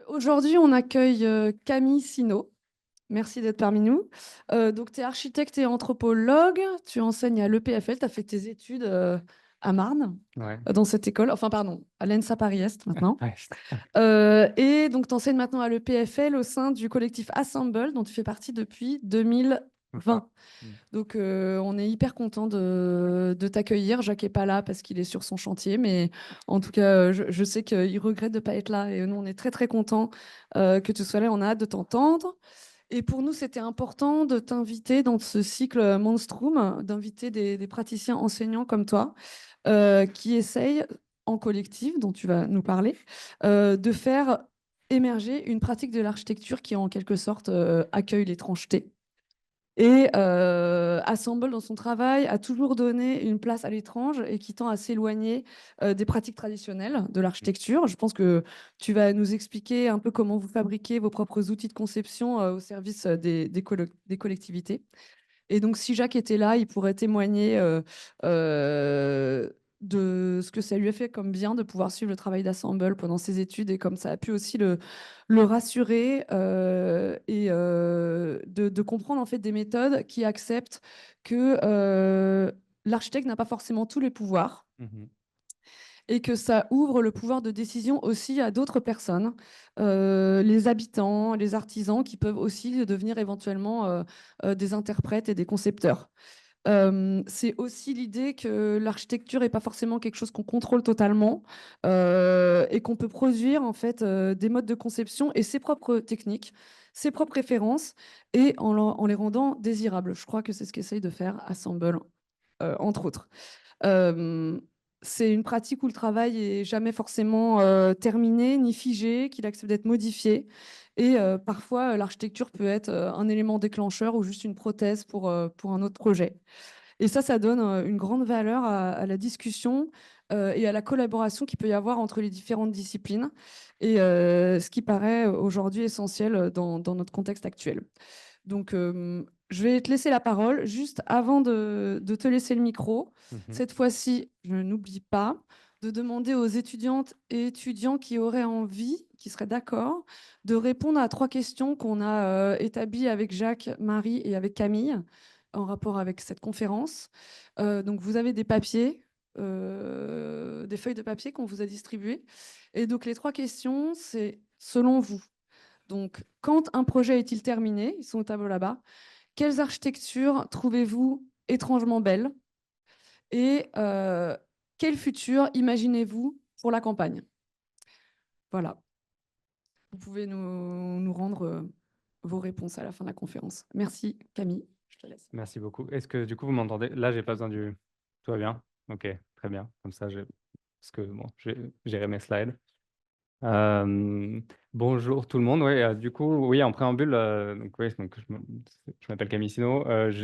Aujourd'hui, on accueille Camille Sino. Merci d'être parmi nous. Donc, tu es architecte et anthropologue. Tu enseignes à l'EPFL. Tu as fait tes études à Marne, Ouais. dans cette école. Enfin, pardon, à l'ENSA Paris-Est maintenant. Ouais. Et donc, tu enseignes maintenant à l'EPFL au sein du collectif Assemble, dont tu fais partie depuis Enfin, 2020. Donc, on est hyper content de t'accueillir. Jacques n'est pas là parce qu'il est sur son chantier, mais en tout cas, je sais qu'il regrette de ne pas être là. Et nous, on est très, très contents que tu sois là. On a hâte de t'entendre. Et pour nous, c'était important de t'inviter dans ce cycle Monstrum, d'inviter des praticiens enseignants comme toi, qui essayent, en collectif, dont tu vas nous parler, de faire émerger une pratique de l'architecture qui, en quelque sorte, accueille l'étrangeté. Et Assemble, dans son travail, a toujours donné une place à l'étrange et qui tend à s'éloigner des pratiques traditionnelles de l'architecture. Je pense que tu vas nous expliquer un peu comment vous fabriquez vos propres outils de conception au service des collectivités. Et donc, si Jacques était là, il pourrait témoigner euh, de ce que ça lui a fait comme bien de pouvoir suivre le travail d'Assemble pendant ses études et comme ça a pu aussi le rassurer et de comprendre en fait des méthodes qui acceptent que l'architecte n'a pas forcément tous les pouvoirs mhm. et que ça ouvre le pouvoir de décision aussi à d'autres personnes, les habitants, les artisans, qui peuvent aussi devenir éventuellement des interprètes et des concepteurs. C'est aussi l'idée que l'architecture n'est pas forcément quelque chose qu'on contrôle totalement et qu'on peut produire en fait des modes de conception et ses propres techniques, ses propres références et en les rendant désirables. Je crois que c'est ce qu'essaye de faire Assemble, entre autres. Euh, c'est une pratique où le travail est jamais forcément terminé ni figé, qu'il accepte d'être modifié. Et parfois, l'architecture peut être un élément déclencheur ou juste une prothèse pour un autre projet. Et ça donne une grande valeur à la discussion et à la collaboration qu'il peut y avoir entre les différentes disciplines. Et ce qui paraît aujourd'hui essentiel dans notre contexte actuel. Donc, je vais te laisser la parole. Juste avant de te laisser le micro, Mhm. cette fois-ci, je n'oublie pas de demander aux étudiantes et étudiants qui auraient envie, qui seraient d'accord, de répondre à 3 questions qu'on a établies avec Jacques, Marie et avec Camille en rapport avec cette conférence. Donc, vous avez des papiers, des feuilles de papier qu'on vous a distribuées. Et donc, les 3 questions, c'est selon vous. Donc, quand un projet est-il terminé? Ils sont au tableau là-bas. Quelles architectures trouvez-vous étrangement belles? Et quel futur imaginez-vous pour la campagne? Voilà. Vous pouvez nous rendre vos réponses à la fin de la conférence. Merci, Camille. Je te laisse. Merci beaucoup. Est-ce que du coup vous m'entendez? Là, j'ai pas besoin du. Tout va bien? Ok, très bien. Comme ça, parce que bon, j'ai géré mes slides. Euh, Bonjour tout le monde. Ouais, du coup, oui, en préambule, donc, oui, donc, je m'appelle Camille Sino.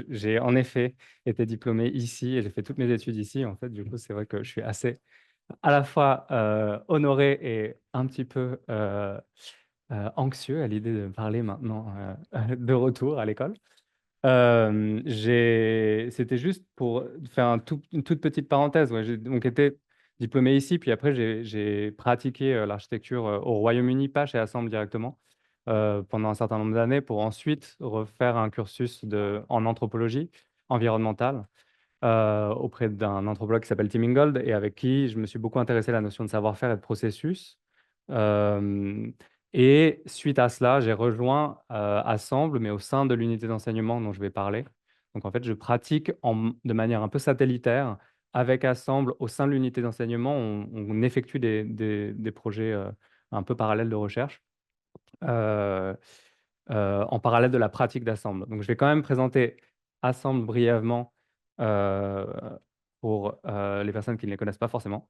J'ai en effet été diplômé ici et j'ai fait toutes mes études ici. En fait, du coup, c'est vrai que je suis assez à la fois honoré et un petit peu anxieux à l'idée de parler maintenant de retour à l'école. C'était juste pour faire une toute petite parenthèse. Ouais, j'ai donc été diplômé ici, puis après j'ai pratiqué l'architecture au Royaume-Uni, pas chez Assemble directement, pendant un certain nombre d'années, pour ensuite refaire un cursus en anthropologie environnementale auprès d'un anthropologue qui s'appelle Tim Ingold et avec qui je me suis beaucoup intéressé à la notion de savoir-faire et de processus. Euh, et suite à cela, j'ai rejoint Assemble, mais au sein de l'unité d'enseignement dont je vais parler. Donc en fait, je pratique de manière un peu satellitaire avec Assemble au sein de l'unité d'enseignement. On effectue des projets un peu parallèles de recherche euh, en parallèle de la pratique d'Assemble. Donc je vais quand même présenter Assemble brièvement euh, pour les personnes qui ne les connaissent pas forcément.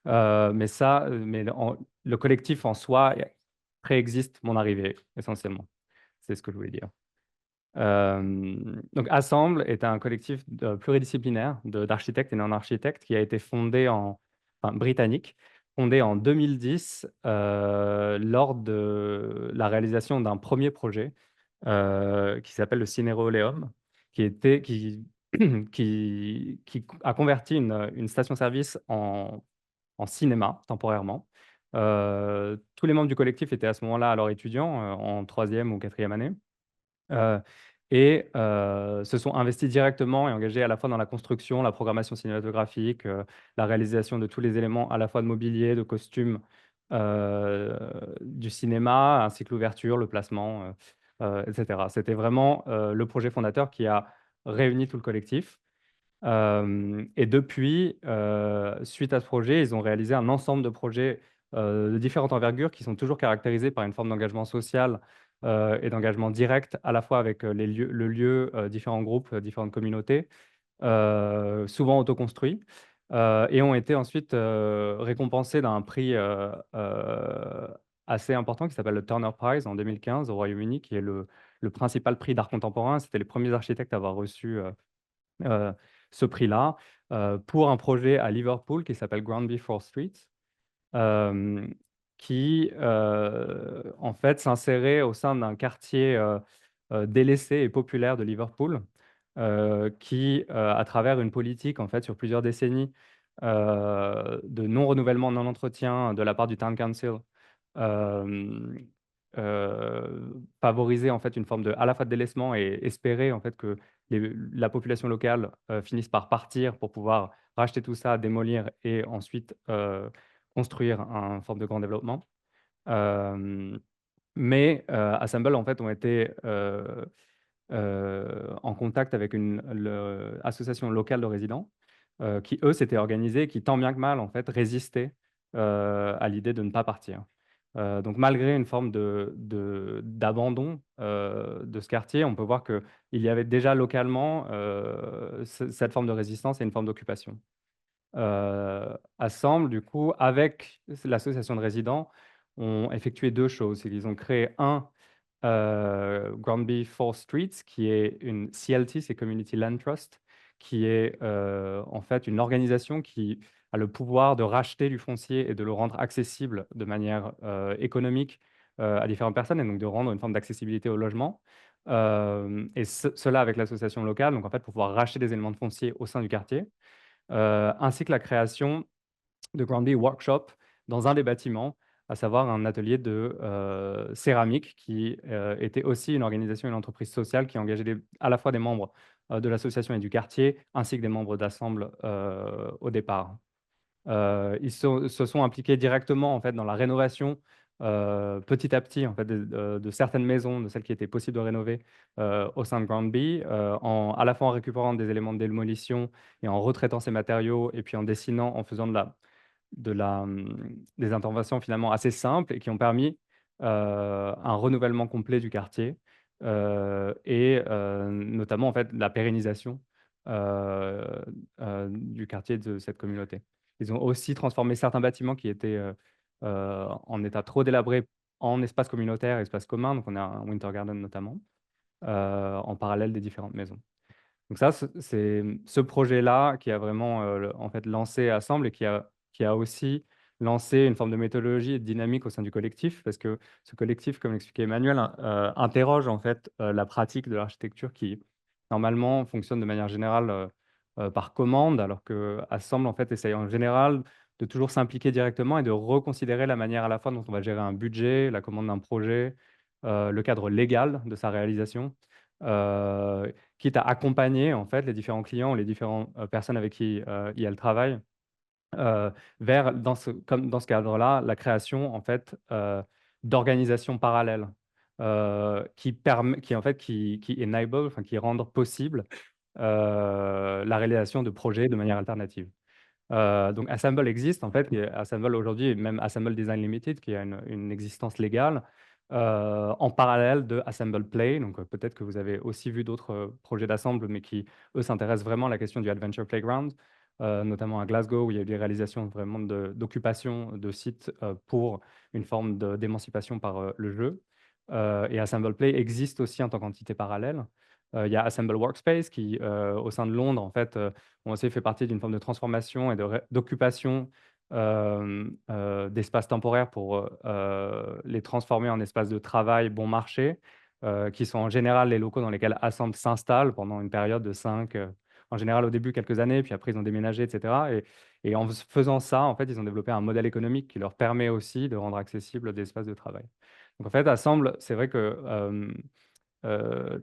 Le collectif en soi préexiste mon arrivée, essentiellement. C'est ce que je voulais dire. Donc, Assemble est un collectif pluridisciplinaire d'architectes et non-architectes qui a été britannique, fondé en 2010 lors de la réalisation d'un premier projet qui s'appelle le Cinéroleum, qui a converti une station-service en cinéma temporairement. Tous les membres du collectif étaient à ce moment-là alors étudiants, en troisième ou quatrième année. Heu se sont investis directement et engagés à la fois dans la construction, la programmation cinématographique, la réalisation de tous les éléments à la fois de mobilier, de costumes, heu, du cinéma, ainsi que l'ouverture, le placement, et cetera. C'était vraiment, le projet fondateur qui a réuni tout le collectif. Et depuis, suite à ce projet, ils ont réalisé un ensemble de projets, de différentes envergures qui sont toujours caractérisés par une forme d'engagement social, et d'engagement direct à la fois avec, le lieu, différents groupes, différentes communautés, souvent autoconstruits, et ont été ensuite, récompensés d'un prix, assez important qui s'appelle le Turner Prize en 2015 au Royaume-Uni, qui est le principal prix d'art contemporain. C'était les premiers architectes à avoir reçu, heu, ce prix-là, pour un projet à Liverpool qui s'appelle Granby Four Streets, hem, qui, en fait, s'insérait au sein d'un quartier, délaissé et populaire de Liverpool, qui, à travers une politique, en fait, sur plusieurs décennies, de non-renouvellement, non-entretien de la part du Town Council, hem, favorisait, en fait, une forme de à la fois de délaissement et espérer, en fait, que la population locale, finisse par partir pour pouvoir racheter tout ça, démolir et ensuite, construire un forme de grand développement. Hem, Assemble, en fait, ont été, en contact avec association locale de résidents, qui eux s'étaient organisés et qui tant bien que mal, en fait, résistaient, à l'idée de ne pas partir. Donc malgré une forme d'abandon, de ce quartier, on peut voir qu'il y avait déjà localement, cette forme de résistance et une forme d'occupation. Assemble, du coup, avec l'association de résidents, ont effectué 2 choses. C'est qu'ils ont créé Granby Four Streets, qui est une CLT, c'est Community Land Trust, qui est, en fait une organisation qui a le pouvoir de racheter du foncier et de le rendre accessible de manière, économique, à différentes personnes et donc de rendre une forme d'accessibilité au logement. Cela avec l'association locale, donc en fait pour pouvoir racheter des éléments de foncier au sein du quartier, ainsi que la création de Granby Workshop dans un des bâtiments, à savoir un atelier de, céramique qui, était aussi une organisation, une entreprise sociale qui engageait à la fois des membres, de l'association et du quartier, ainsi que des membres d'Assemble, au départ. Ils se sont impliqués directement, en fait, dans la rénovation, petit à petit, en fait, de certaines maisons, de celles qui étaient possibles de rénover, au sein de Granby, à la fois en récupérant des éléments de démolition et en retraitant ces matériaux et puis en dessinant, en faisant des interventions finalement assez simples et qui ont permis, un renouvellement complet du quartier, notamment en fait la pérennisation, heu du quartier de cette communauté. Ils ont aussi transformé certains bâtiments qui étaient, en état trop délabré en espaces communautaires, espaces communs, donc on a un Winter Garden notamment, en parallèle des différentes maisons. Donc ça, c'est ce projet-là qui a vraiment, en fait, lancé Assemble et qui a aussi lancé une forme de méthodologie et de dynamique au sein du collectif. Parce que ce collectif, comme l'expliquait Emmanuel, interroge, en fait, la pratique de l'architecture qui, normalement, fonctionne de manière générale, par commande, alors qu'Assemble, en fait, essaye en général de toujours s'impliquer directement et de reconsidérer la manière à la fois dont on va gérer un budget, la commande d'un projet, le cadre légal de sa réalisation. Heu Quitte à accompagner en fait les différents clients ou les différentes, personnes avec qui, elle travaille, heu, vers comme dans ce cadre-là, la création en fait, d'organisations parallèles, qui en fait qui enable, enfin qui rendent possible, la réalisation de projets de manière alternative. Donc Assemble existe en fait et Assemble aujourd'hui et même Assemble Design Limited qui a une existence légale, en parallèle de Assemble Play. Donc peut-être que vous avez aussi vu d'autres, projets d'Assemble, mais qui, eux, s'intéressent vraiment à la question du Adventure Playground, notamment à Glasgow où il y a eu des réalisations vraiment d'occupation de sites, pour une forme d'émancipation par, le jeu. Assemble Play existe aussi en tant qu'entité parallèle. Il y a Assemble Workspace qui, au sein de Londres en fait, ont aussi fait partie d'une forme de transformation et d'occupation, d'espaces temporaires pour, les transformer en espaces de travail bon marché, qui sont en général les locaux dans lesquels Assemble s'installe pendant une période de 5 en général au début quelques années, puis après ils ont déménagé, etc. Et en faisant ça, en fait, ils ont développé un modèle économique qui leur permet aussi de rendre accessible des espaces de travail. Donc en fait, Assemble, c'est vrai que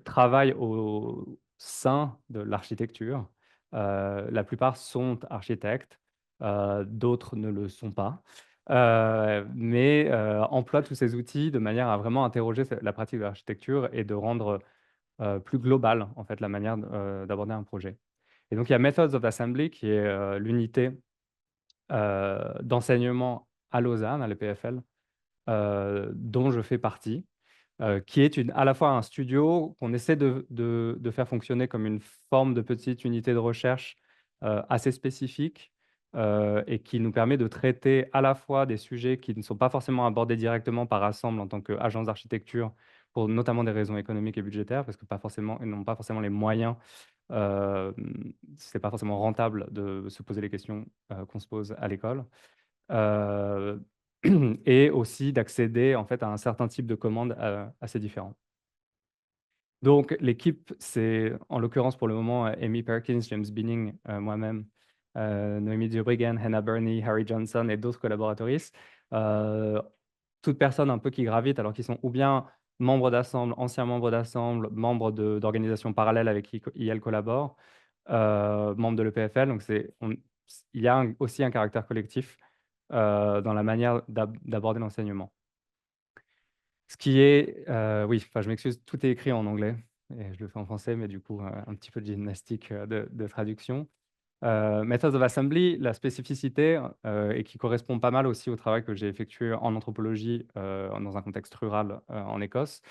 travaille au sein de l'architecture. La plupart sont architectes, d'autres ne le sont pas, mais emploient tous ces outils de manière à vraiment interroger la pratique de l'architecture et de rendre plus globale en fait, la manière d'aborder un projet. Et donc il y a Methods of Assembly qui est l'unité d'enseignement à Lausanne, à l'EPFL, dont je fais partie, qui est à la fois un studio qu'on essaie de faire fonctionner comme une forme de petite unité de recherche assez spécifique et qui nous permet de traiter à la fois des sujets qui ne sont pas forcément abordés directement par Assemble en tant qu'agence d'architecture, pour notamment des raisons économiques et budgétaires, parce que ils n'ont pas forcément les moyens, ce n'est pas forcément rentable de se poser les questions qu'on se pose à l'école. Euh, et aussi d'accéder en fait à un certain type de commandes assez différents. Donc l'équipe, c'est en l'occurrence pour le moment Amy Perkins, James Binning, moi-même, Noémie Dubriguen, Hannah Burney, Harry Johnson et d'autres collaboratrices. Toutes personnes un peu qui gravitent, alors qu'ils sont ou bien membres d'Assemble, anciens membres d'Assemble, membres d'organisations parallèles avec qui elles collaborent, membres de l'EPFL. Donc il y a aussi un caractère collectif dans la manière d'aborder l'enseignement. Ce qui est, oui, enfin, je m'excuse, tout est écrit en anglais et je le fais en français, mais du coup, un petit peu de gymnastique de traduction. Methods of Assembly, la spécificité, et qui correspond pas mal aussi au travail que j'ai effectué en anthropologie dans un contexte rural en Écosse,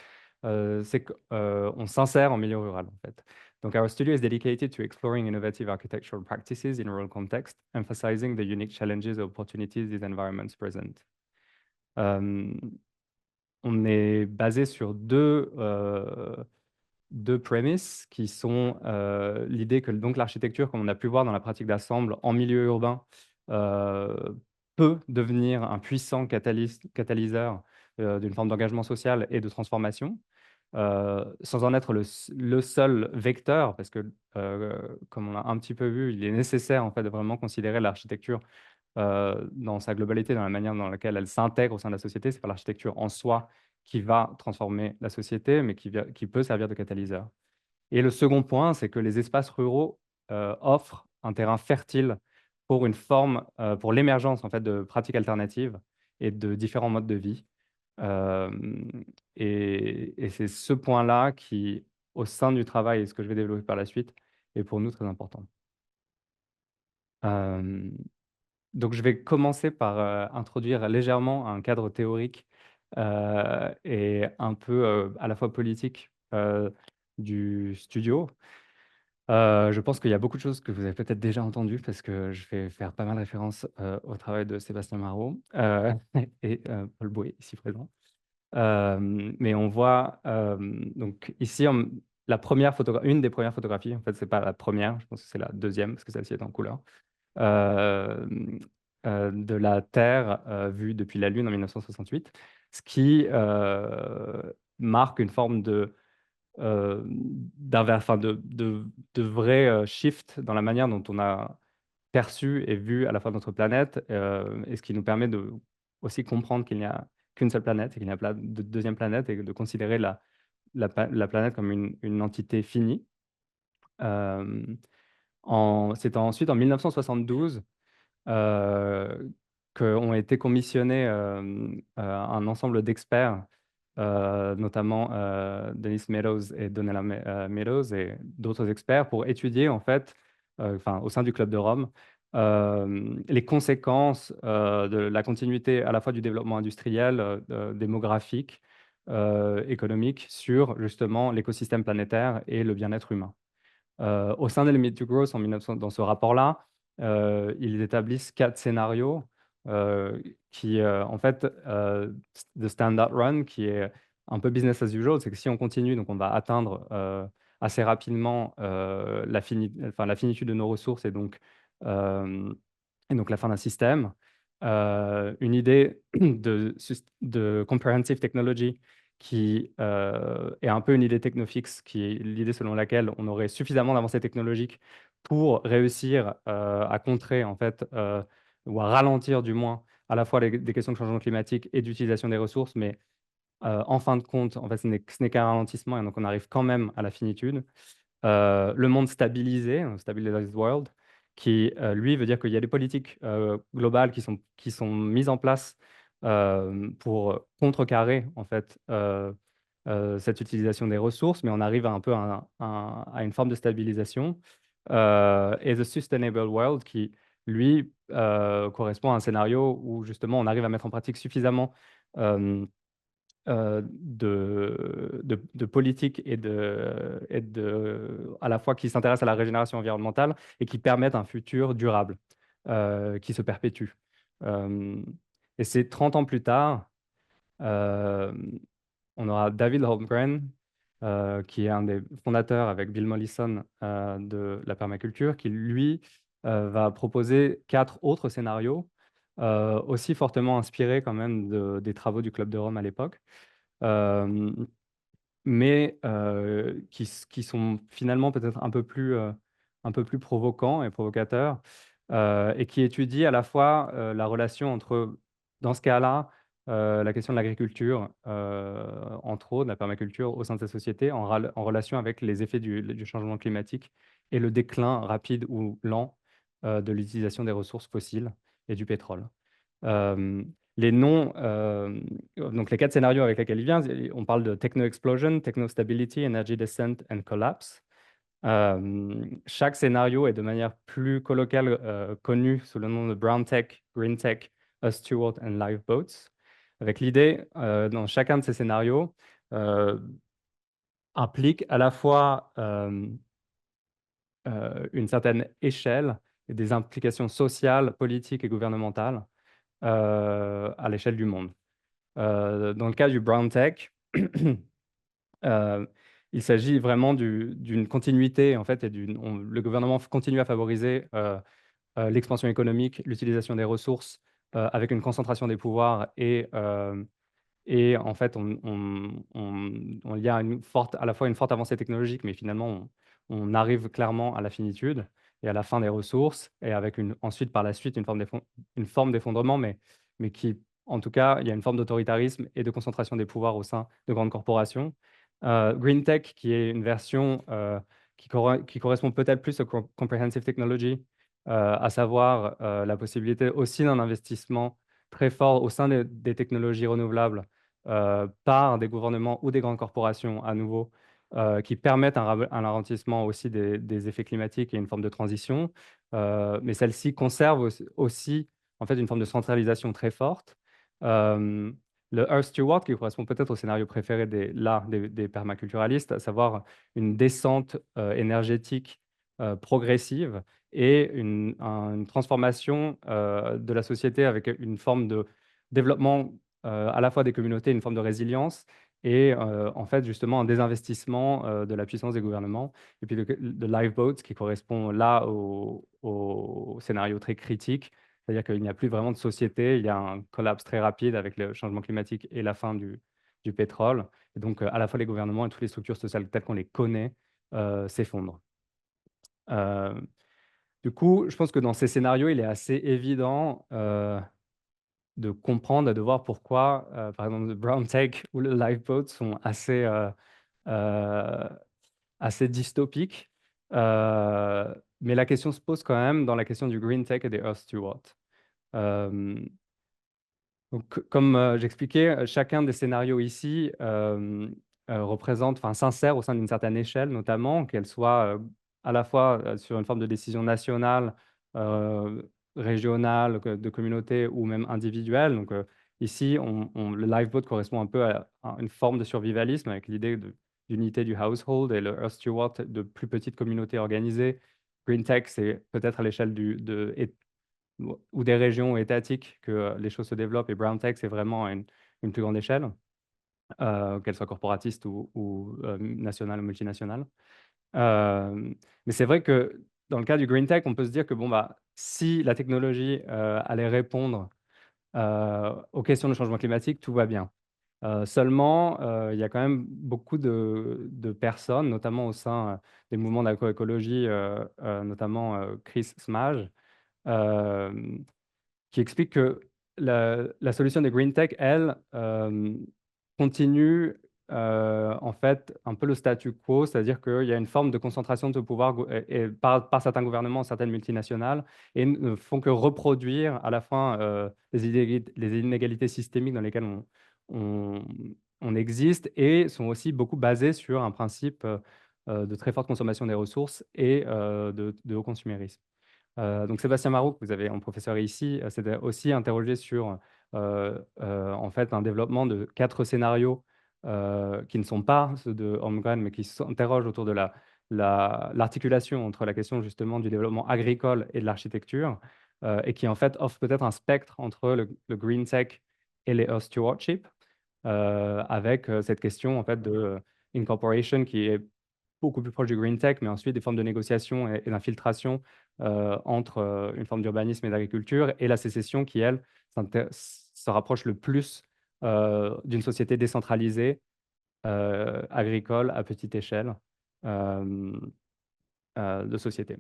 c'est qu'on s'insère en milieu rural en fait. Donc, our studio is dedicated to exploring innovative architectural practices in rural context, emphasizing the unique challenges and opportunities these environments present. On est basé sur deux prémices qui sont l'idée que donc l'architecture, comme on a pu voir dans la pratique d'Assemble en milieu urbain, peut devenir un puissant catalyseur d'une forme d'engagement social et de transformation, sans en être le seul vecteur, parce que, comme on a un petit peu vu, il est nécessaire en fait de vraiment considérer l'architecture dans sa globalité, dans la manière dans laquelle elle s'intègre au sein de la société. Ce n'est pas l'architecture en soi qui va transformer la société, mais qui peut servir de catalyseur. Et le second point, c'est que les espaces ruraux offrent un terrain fertile pour une forme, pour l'émergence en fait, de pratiques alternatives et de différents modes de vie. Euh, et c'est ce point-là qui, au sein du travail, et ce que je vais développer par la suite, est pour nous très important. Euh, donc, je vais commencer par introduire légèrement un cadre théorique et un peu à la fois politique du studio. Je pense qu'il y a beaucoup de choses que vous avez peut-être déjà entendues parce que je vais faire pas mal référence au travail de Sébastien Marot et Paul Bouet, ici présent. Mais on voit donc ici une des premières photographies, en fait, c'est pas la première, je pense que c'est la deuxième parce que celle-ci est en couleur. Euh, de la Terre vue depuis la Lune en 1968, ce qui marque une forme de vrai shift dans la manière dont on a perçu et vu à la fois notre planète, et ce qui nous permet de aussi comprendre qu'il n'y a qu'une seule planète et qu'il n'y a pas de deuxième planète, et de considérer la planète comme une entité finie. C'est ensuite en 1972 qu'ont été commissionnés un ensemble d'experts, notamment Denis Meadows et Donella Meadows et d'autres experts, pour étudier en fait, au sein du Club de Rome, les conséquences de la continuité à la fois du développement industriel, démographique, économique sur justement l'écosystème planétaire et le bien-être humain. Au sein de Limit to Growth, dans ce rapport-là, ils établissent 4 scénarios qui, en fait, the standard run, qui est un peu business as usual, c'est que si on continue, donc on va atteindre assez rapidement la finitude de nos ressources euh, et donc la fin d'un système. Une idée de comprehensive technology qui est un peu une idée technofixe, qui est l'idée selon laquelle on aurait suffisamment d'avancées technologiques pour réussir à contrer, en fait, ou à ralentir du moins, à la fois des questions de changement climatique et d'utilisation des ressources, mais en fin de compte, en fait, ce n'est qu'un ralentissement, et donc on arrive quand même à la finitude. Le monde stabilisé, Stabilized World, qui, lui, veut dire qu'il y a des politiques globales qui sont mises en place pour contrecarrer, en fait, cette utilisation des ressources, mais on arrive à un peu à une forme de stabilisation. Et The Sustainable World, qui, lui, correspond à un scénario où, justement, on arrive à mettre en pratique suffisamment de politique à la fois qui s'intéressent à la régénération environnementale et qui permettent un futur durable, qui se perpétue. Euh, et c'est 30 ans plus tard, euh, on aura David Holmgren, qui est un des fondateurs avec Bill Mollison de la permaculture, qui lui va proposer 4 autres scénarios, aussi fortement inspirés quand même des travaux du Club de Rome à l'époque, euh, mais qui sont finalement peut-être un peu plus provocants et provocateurs, et qui étudient à la fois la relation entre, dans ce cas-là, la question de l'agriculture, entre autres, la permaculture au sein de cette société, en relation avec les effets du changement climatique et le déclin rapide ou lent de l'utilisation des ressources fossiles et du pétrole. Euh, les noms, donc les 4 scénarios avec lesquels il vient, on parle de techno-explosion, techno-stability, energy descent and collapse. Chaque scénario est de manière plus colloquiale connu sous le nom de brown tech, green tech, steward and lifeboats, avec l'idée, dans chacun de ces scénarios, implique à la fois une certaine échelle et des implications sociales, politiques et gouvernementales à l'échelle du monde. Dans le cas du brown tech, euh, il s'agit vraiment d'une continuité, en fait, et le gouvernement continue à favoriser l'expansion économique, l'utilisation des ressources, avec une concentration des pouvoirs et en fait, il y a à la fois une forte avancée technologique, mais finalement, on arrive clairement à la finitude et à la fin des ressources, et avec ensuite, par la suite, une forme d'effondrement, mais qui, en tout cas, il y a une forme d'autoritarisme et de concentration des pouvoirs au sein de grandes corporations. Green Tech, qui est une version qui correspond peut-être plus au Comprehensive Technology, à savoir la possibilité aussi d'un investissement très fort au sein des technologies renouvelables par des gouvernements ou des grandes corporations à nouveau, qui permettent un ralentissement aussi des effets climatiques et une forme de transition. Mais celle-ci conserve aussi en fait une forme de centralisation très forte. Euh, le Earth Steward, qui correspond peut-être au scénario préféré des permaculturalistes, à savoir une descente énergétique progressive et une transformation de la société avec une forme de développement à la fois des communautés, une forme de résilience et en fait justement un désinvestissement de la puissance des gouvernements. Et puis le lifeboat qui correspond là au scénario très critique, c'est-à-dire qu'il n'y a plus vraiment de société, il y a un collapse très rapide avec le changement climatique et la fin du pétrole. Et donc à la fois les gouvernements et toutes les structures sociales telles qu'on les connaît s'effondrent. Euh, du coup, je pense que dans ces scénarios, il est assez évident de comprendre et de voir pourquoi, par exemple, le Brown Tech ou le Lifeboat sont euh, assez dystopiques. Mais la question se pose quand même dans la question du Green Tech et des Earth Stewards. Euh, donc, comme j'expliquais, chacun des scénarios ici représente, enfin, s'insère au sein d'une certaine échelle, notamment, qu'elle soit à la fois sur une forme de décision nationale, euh, régionale, de communauté ou même individuelle. Donc, ici, le lifeboat correspond un peu à une forme de survivalisme avec l'idée d'unité du household et le Earth Steward de plus petites communautés organisées. Green Tech, c'est peut-être à l'échelle ou des régions étatiques que les choses se développent, et Brown Tech, c'est vraiment à une plus grande échelle, qu'elle soit corporatiste ou nationale ou multinationale. Mais c'est vrai que dans le cas du Green Tech, on peut se dire que bon, bah, si la technologie allait répondre aux questions de changement climatique, tout va bien. Seulement, il y a quand même beaucoup de personnes, notamment au sein des mouvements d'agroécologie, notamment Chris Smage, euh, qui explique que la solution des green tech, elle, continue en fait un peu le statu quo, c'est-à-dire qu'il y a une forme de concentration de pouvoir par certains gouvernements, certaines multinationales, et ne font que reproduire à la fin les inégalités systémiques dans lesquelles on, on existe, et sont aussi beaucoup basées sur un principe de très forte consommation des ressources et de haut consumérisme. Donc Sébastien Marot, que vous avez en professeur ici, s'était aussi interrogé sur en fait un développement de 4 scénarios qui ne sont pas ceux de Holmgren, mais qui s'interrogent autour de l'articulation entre la question justement du développement agricole et de l'architecture, et qui en fait offrent peut-être un spectre entre le green tech et les Earth stewardship, avec cette question en fait de incorporation qui est beaucoup plus proche du green tech, mais ensuite des formes de négociation et d'infiltration entre une forme d'urbanisme et d'agriculture, et la sécession qui, elle, se rapproche le plus d'une société décentralisée, agricole, à petite échelle, euh, de société.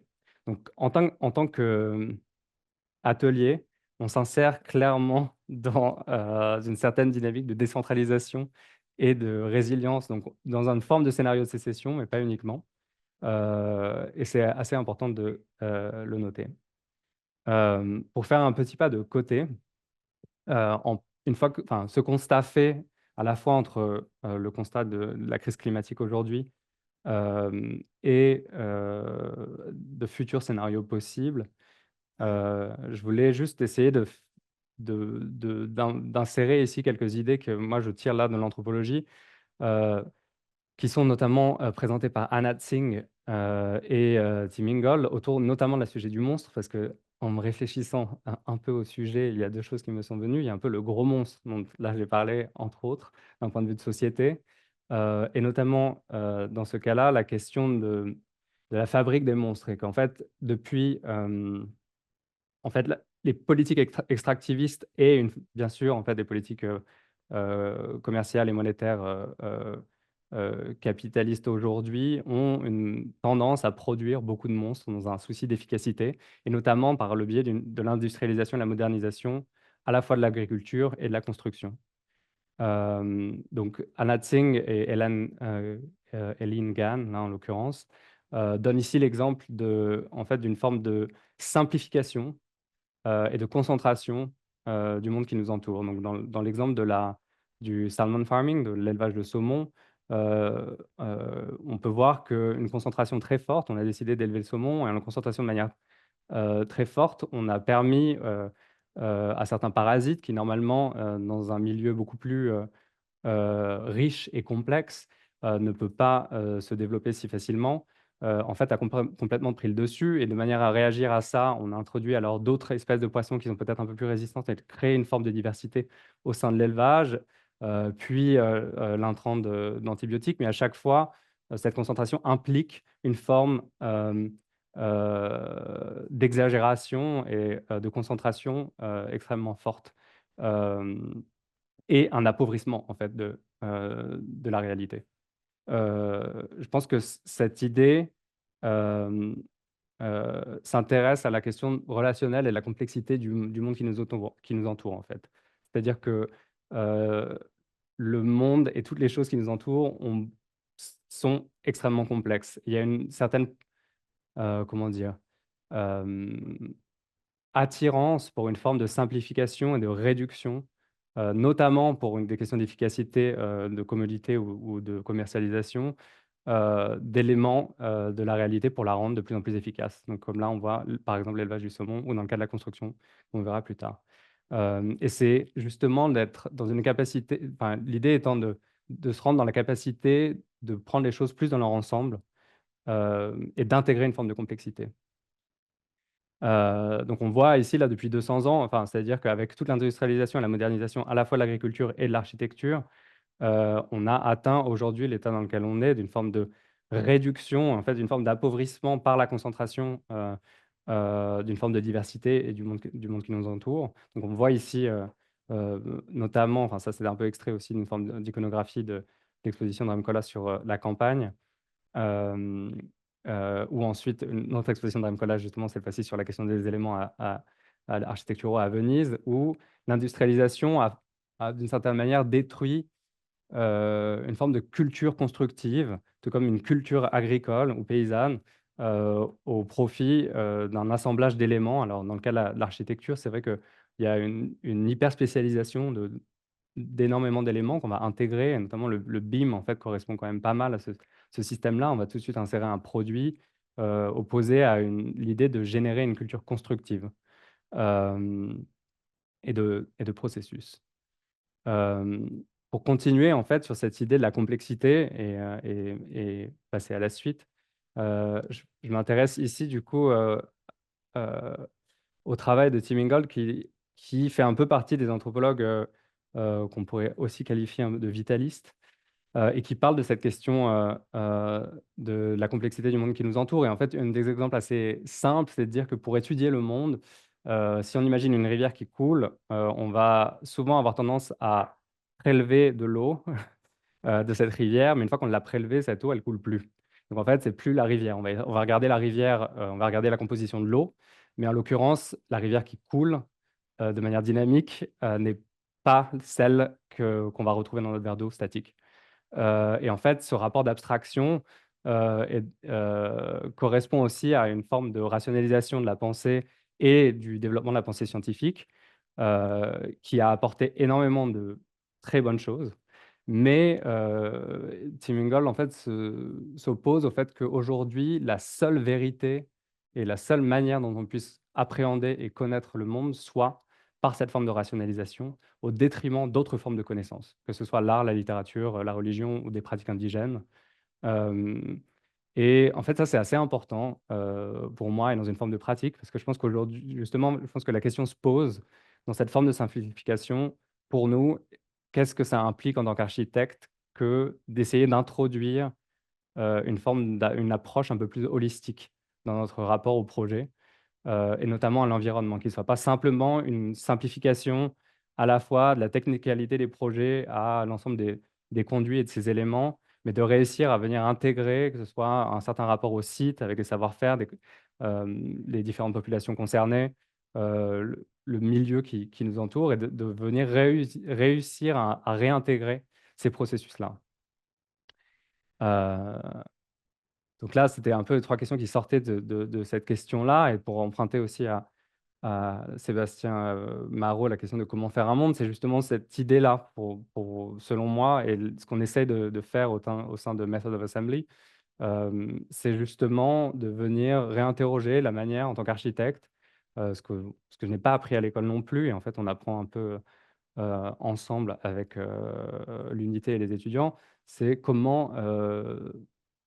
Donc, en tant qu'atelier, on s'insère clairement dans une certaine dynamique de décentralisation et de résilience, donc dans une forme de scénario de sécession, mais pas uniquement. Et c'est assez important de le noter. Pour faire un petit pas de côté, une fois que, enfin, ce constat fait à la fois entre le constat de la crise climatique aujourd'hui et de futurs scénarios possibles, je voulais juste essayer d'insérer ici quelques idées que moi je tire là de l'anthropologie, euh, qui sont notamment présentés par Anat Singh et Tim Ingold, autour notamment de la sujet du monstre, parce que en me réfléchissant un peu au sujet, il y a deux choses qui me sont venues. Il y a un peu le gros monstre, dont là j'ai parlé, entre autres, d'un point de vue de société, et notamment dans ce cas-là, la question de la fabrique des monstres, et qu'en fait, depuis en fait, les politiques extractivistes et bien sûr en fait des politiques commerciales et monétaires capitalistes aujourd'hui ont une tendance à produire beaucoup de monstres dans un souci d'efficacité, et notamment par le biais de l'industrialisation et de la modernisation à la fois de l'agriculture et de la construction. Donc Anat Singh et Eileen Gane, là, en l'occurrence, donnent ici l'exemple en fait, d'une forme de simplification et de concentration du monde qui nous entoure. Donc, dans l'exemple du salmon farming, de l'élevage de saumon, on peut voir qu'une concentration très forte, on a décidé d'élever le saumon, et une concentration de manière très forte, on a permis à certains parasites qui, normalement, dans un milieu beaucoup plus riche et complexe, ne peut pas se développer si facilement, en fait, a complètement pris le dessus. Et de manière à réagir à ça, on a introduit alors d'autres espèces de poissons qui sont peut-être un peu plus résistantes et créer une forme de diversité au sein de l'élevage, puis l'intrant d'antibiotiques. Mais à chaque fois, cette concentration implique une forme d'exagération et de concentration extrêmement forte. Euh, et un appauvrissement en fait de la réalité. Je pense que cette idée s'intéresse à la question relationnelle et la complexité du monde qui nous entoure en fait. C'est-à-dire que euh, le monde et toutes les choses qui nous entourent sont extrêmement complexes. Il y a une certaine, comment dire, euh, attirance pour une forme de simplification et de réduction, notamment pour des questions d'efficacité, de commodité ou de commercialisation, d'éléments de la réalité pour la rendre de plus en plus efficace. Donc, comme là, on voit par exemple l'élevage du saumon, ou dans le cas de la construction, on verra plus tard. Et c'est justement d'être dans une capacité, enfin, l'idée étant de se rendre dans la capacité de prendre les choses plus dans leur ensemble et d'intégrer une forme de complexité. Donc on voit ici, là, depuis 200 ans, enfin, c'est-à-dire qu'avec toute l'industrialisation et la modernisation à la fois de l'agriculture et de l'architecture, on a atteint aujourd'hui l'état dans lequel on est, d'une forme de réduction, en fait, d'une forme d'appauvrissement par la concentration d'une forme de diversité et du monde qui nous entoure. Donc on voit ici notamment, enfin ça c'est un peu extrait aussi d'une forme d'iconographie de l'exposition de Ramcola sur la campagne, euh, ou ensuite une autre exposition de Ramcola justement cette fois-ci sur la question des éléments architecturaux à Venise, où l'industrialisation a d'une certaine manière détruit une forme de culture constructive, tout comme une culture agricole ou paysanne, au profit d'un assemblage d'éléments. Alors, dans le cas de l'architecture, c'est vrai qu'il y a une hyper spécialisation d'énormément d'éléments qu'on va intégrer, et notamment le BIM, en fait, correspond quand même pas mal à ce système-là. On va tout de suite insérer un produit opposé à l'idée de générer une culture constructive euh, et de processus. Euh, pour continuer en fait sur cette idée de la complexité et passer à la suite, je m'intéresse ici du coup euh, au travail de Tim Ingold qui fait un peu partie des anthropologues qu'on pourrait aussi qualifier de vitalistes et qui parle de cette question de la complexité du monde qui nous entoure. Et en fait, un des exemples assez simples, c'est de dire que pour étudier le monde, si on imagine une rivière qui coule, on va souvent avoir tendance à prélever de l'eau de cette rivière, mais une fois qu'on l'a prélevée, cette eau, elle coule plus. Donc en fait, c'est plus la rivière. On va regarder la rivière, on va regarder la composition de l'eau, mais en l'occurrence, la rivière qui coule de manière dynamique n'est pas celle qu'on va retrouver dans notre verre d'eau statique. Et en fait, ce rapport d'abstraction correspond aussi à une forme de rationalisation de la pensée et du développement de la pensée scientifique, qui a apporté énormément de très bonnes choses. Mais Tim Ingold, en fait, s'oppose au fait qu'aujourd'hui, la seule vérité et la seule manière dont on puisse appréhender et connaître le monde soit par cette forme de rationalisation, au détriment d'autres formes de connaissances, que ce soit l'art, la littérature, la religion ou des pratiques indigènes. Euh, et en fait, ça, c'est assez important pour moi et dans une forme de pratique, parce que je pense qu'aujourd'hui, justement, je pense que la question se pose dans cette forme de simplification, pour nous, qu'est-ce que ça implique en tant qu'architecte que d'essayer d'introduire une approche un peu plus holistique dans notre rapport au projet et notamment à l'environnement, qui ne soit pas simplement une simplification à la fois de la technicalité des projets à l'ensemble des conduits et de ces éléments, mais de réussir à venir intégrer, que ce soit un certain rapport au site avec les savoir-faire, les différentes populations concernées, le milieu qui nous entoure, et de venir réussir à réintégrer ces processus-là. Euh, donc là, c'était un peu les trois questions qui sortaient de cette question-là, et pour emprunter aussi à Sébastien Marot la question de comment faire un monde, c'est justement cette idée-là, selon moi, et ce qu'on essaie de faire au sein de Method of Assembly, c'est justement de venir réinterroger la manière, en tant qu'architecte, ce que je n'ai pas appris à l'école non plus, et en fait, on apprend un peu ensemble avec l'unité et les étudiants, c'est comment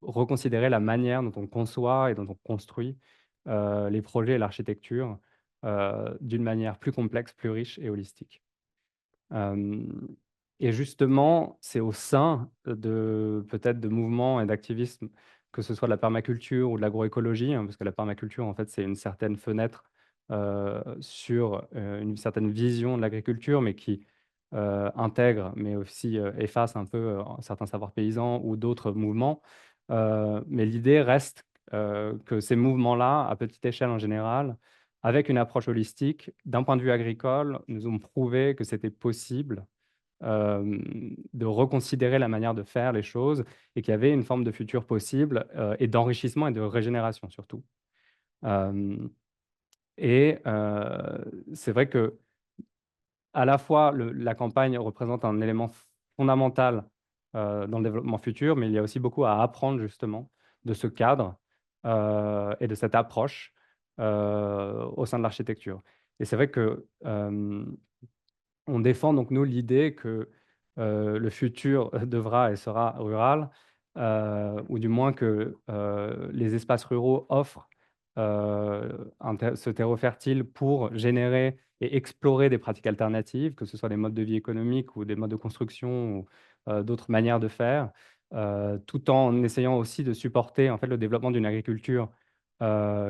reconsidérer la manière dont on conçoit et dont on construit les projets et l'architecture d'une manière plus complexe, plus riche et holistique. Euh, et justement, c'est au sein de peut-être de mouvements et d'activisme, que ce soit de la permaculture ou de l'agroécologie, hein, parce que la permaculture, en fait, c'est une certaine fenêtre sur une certaine vision de l'agriculture, mais qui intègre, mais aussi efface un peu certains savoirs paysans ou d'autres mouvements. Mais l'idée reste que ces mouvements-là, à petite échelle en général, avec une approche holistique, d'un point de vue agricole, nous ont prouvé que c'était possible euh, de reconsidérer la manière de faire les choses et qu'il y avait une forme de futur possible et d'enrichissement et de régénération surtout. Euh, et c'est vrai que à la fois la campagne représente un élément fondamental dans le développement futur, mais il y a aussi beaucoup à apprendre justement de ce cadre et de cette approche au sein de l'architecture. Et c'est vrai que on défend donc nous l'idée que le futur devra et sera rural, ou du moins que les espaces ruraux offrent ce terreau fertile pour générer et explorer des pratiques alternatives, que ce soit des modes de vie économiques ou des modes de construction ou d'autres manières de faire, tout en essayant aussi de supporter en fait le développement d'une agriculture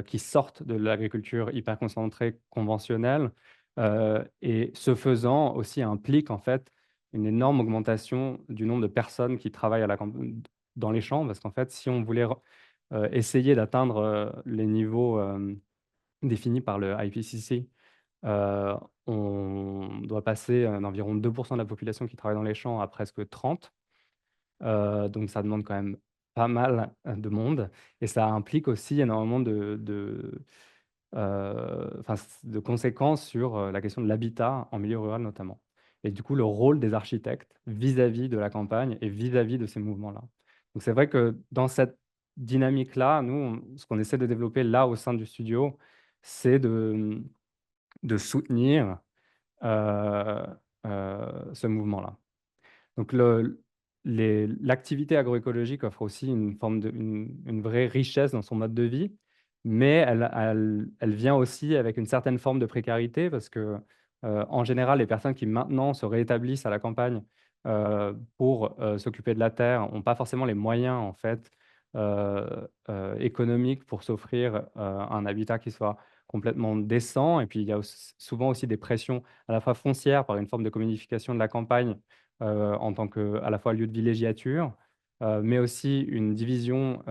qui sorte de l'agriculture hyper concentrée conventionnelle, Et ce faisant aussi implique en fait une énorme augmentation du nombre de personnes qui travaillent dans les champs, parce qu'en fait, si on voulait essayer d'atteindre les niveaux définis par le IPCC, euh, on doit passer d'environ 2% de la population qui travaille dans les champs à presque 30. Donc ça demande quand même pas mal de monde et ça implique aussi énormément enfin, de conséquences sur la question de l'habitat en milieu rural notamment. Et du coup, le rôle des architectes vis-à-vis de la campagne et vis-à-vis de ces mouvements-là. Donc c'est vrai que dans cette dynamique-là, nous, ce qu'on essaie de développer là au sein du studio, c'est de soutenir euh, ce mouvement-là. Donc l'activité agroécologique offre aussi une vraie richesse dans son mode de vie, mais elle vient aussi avec une certaine forme de précarité parce que, en général, les personnes qui maintenant se réétablissent à la campagne pour s'occuper de la terre n'ont pas forcément les moyens en fait économiques pour s'offrir un habitat qui soit complètement décent. Et puis il y a souvent aussi des pressions à la fois foncières par une forme de commodification de la campagne en tant que à la fois lieu de villégiature, mais aussi une division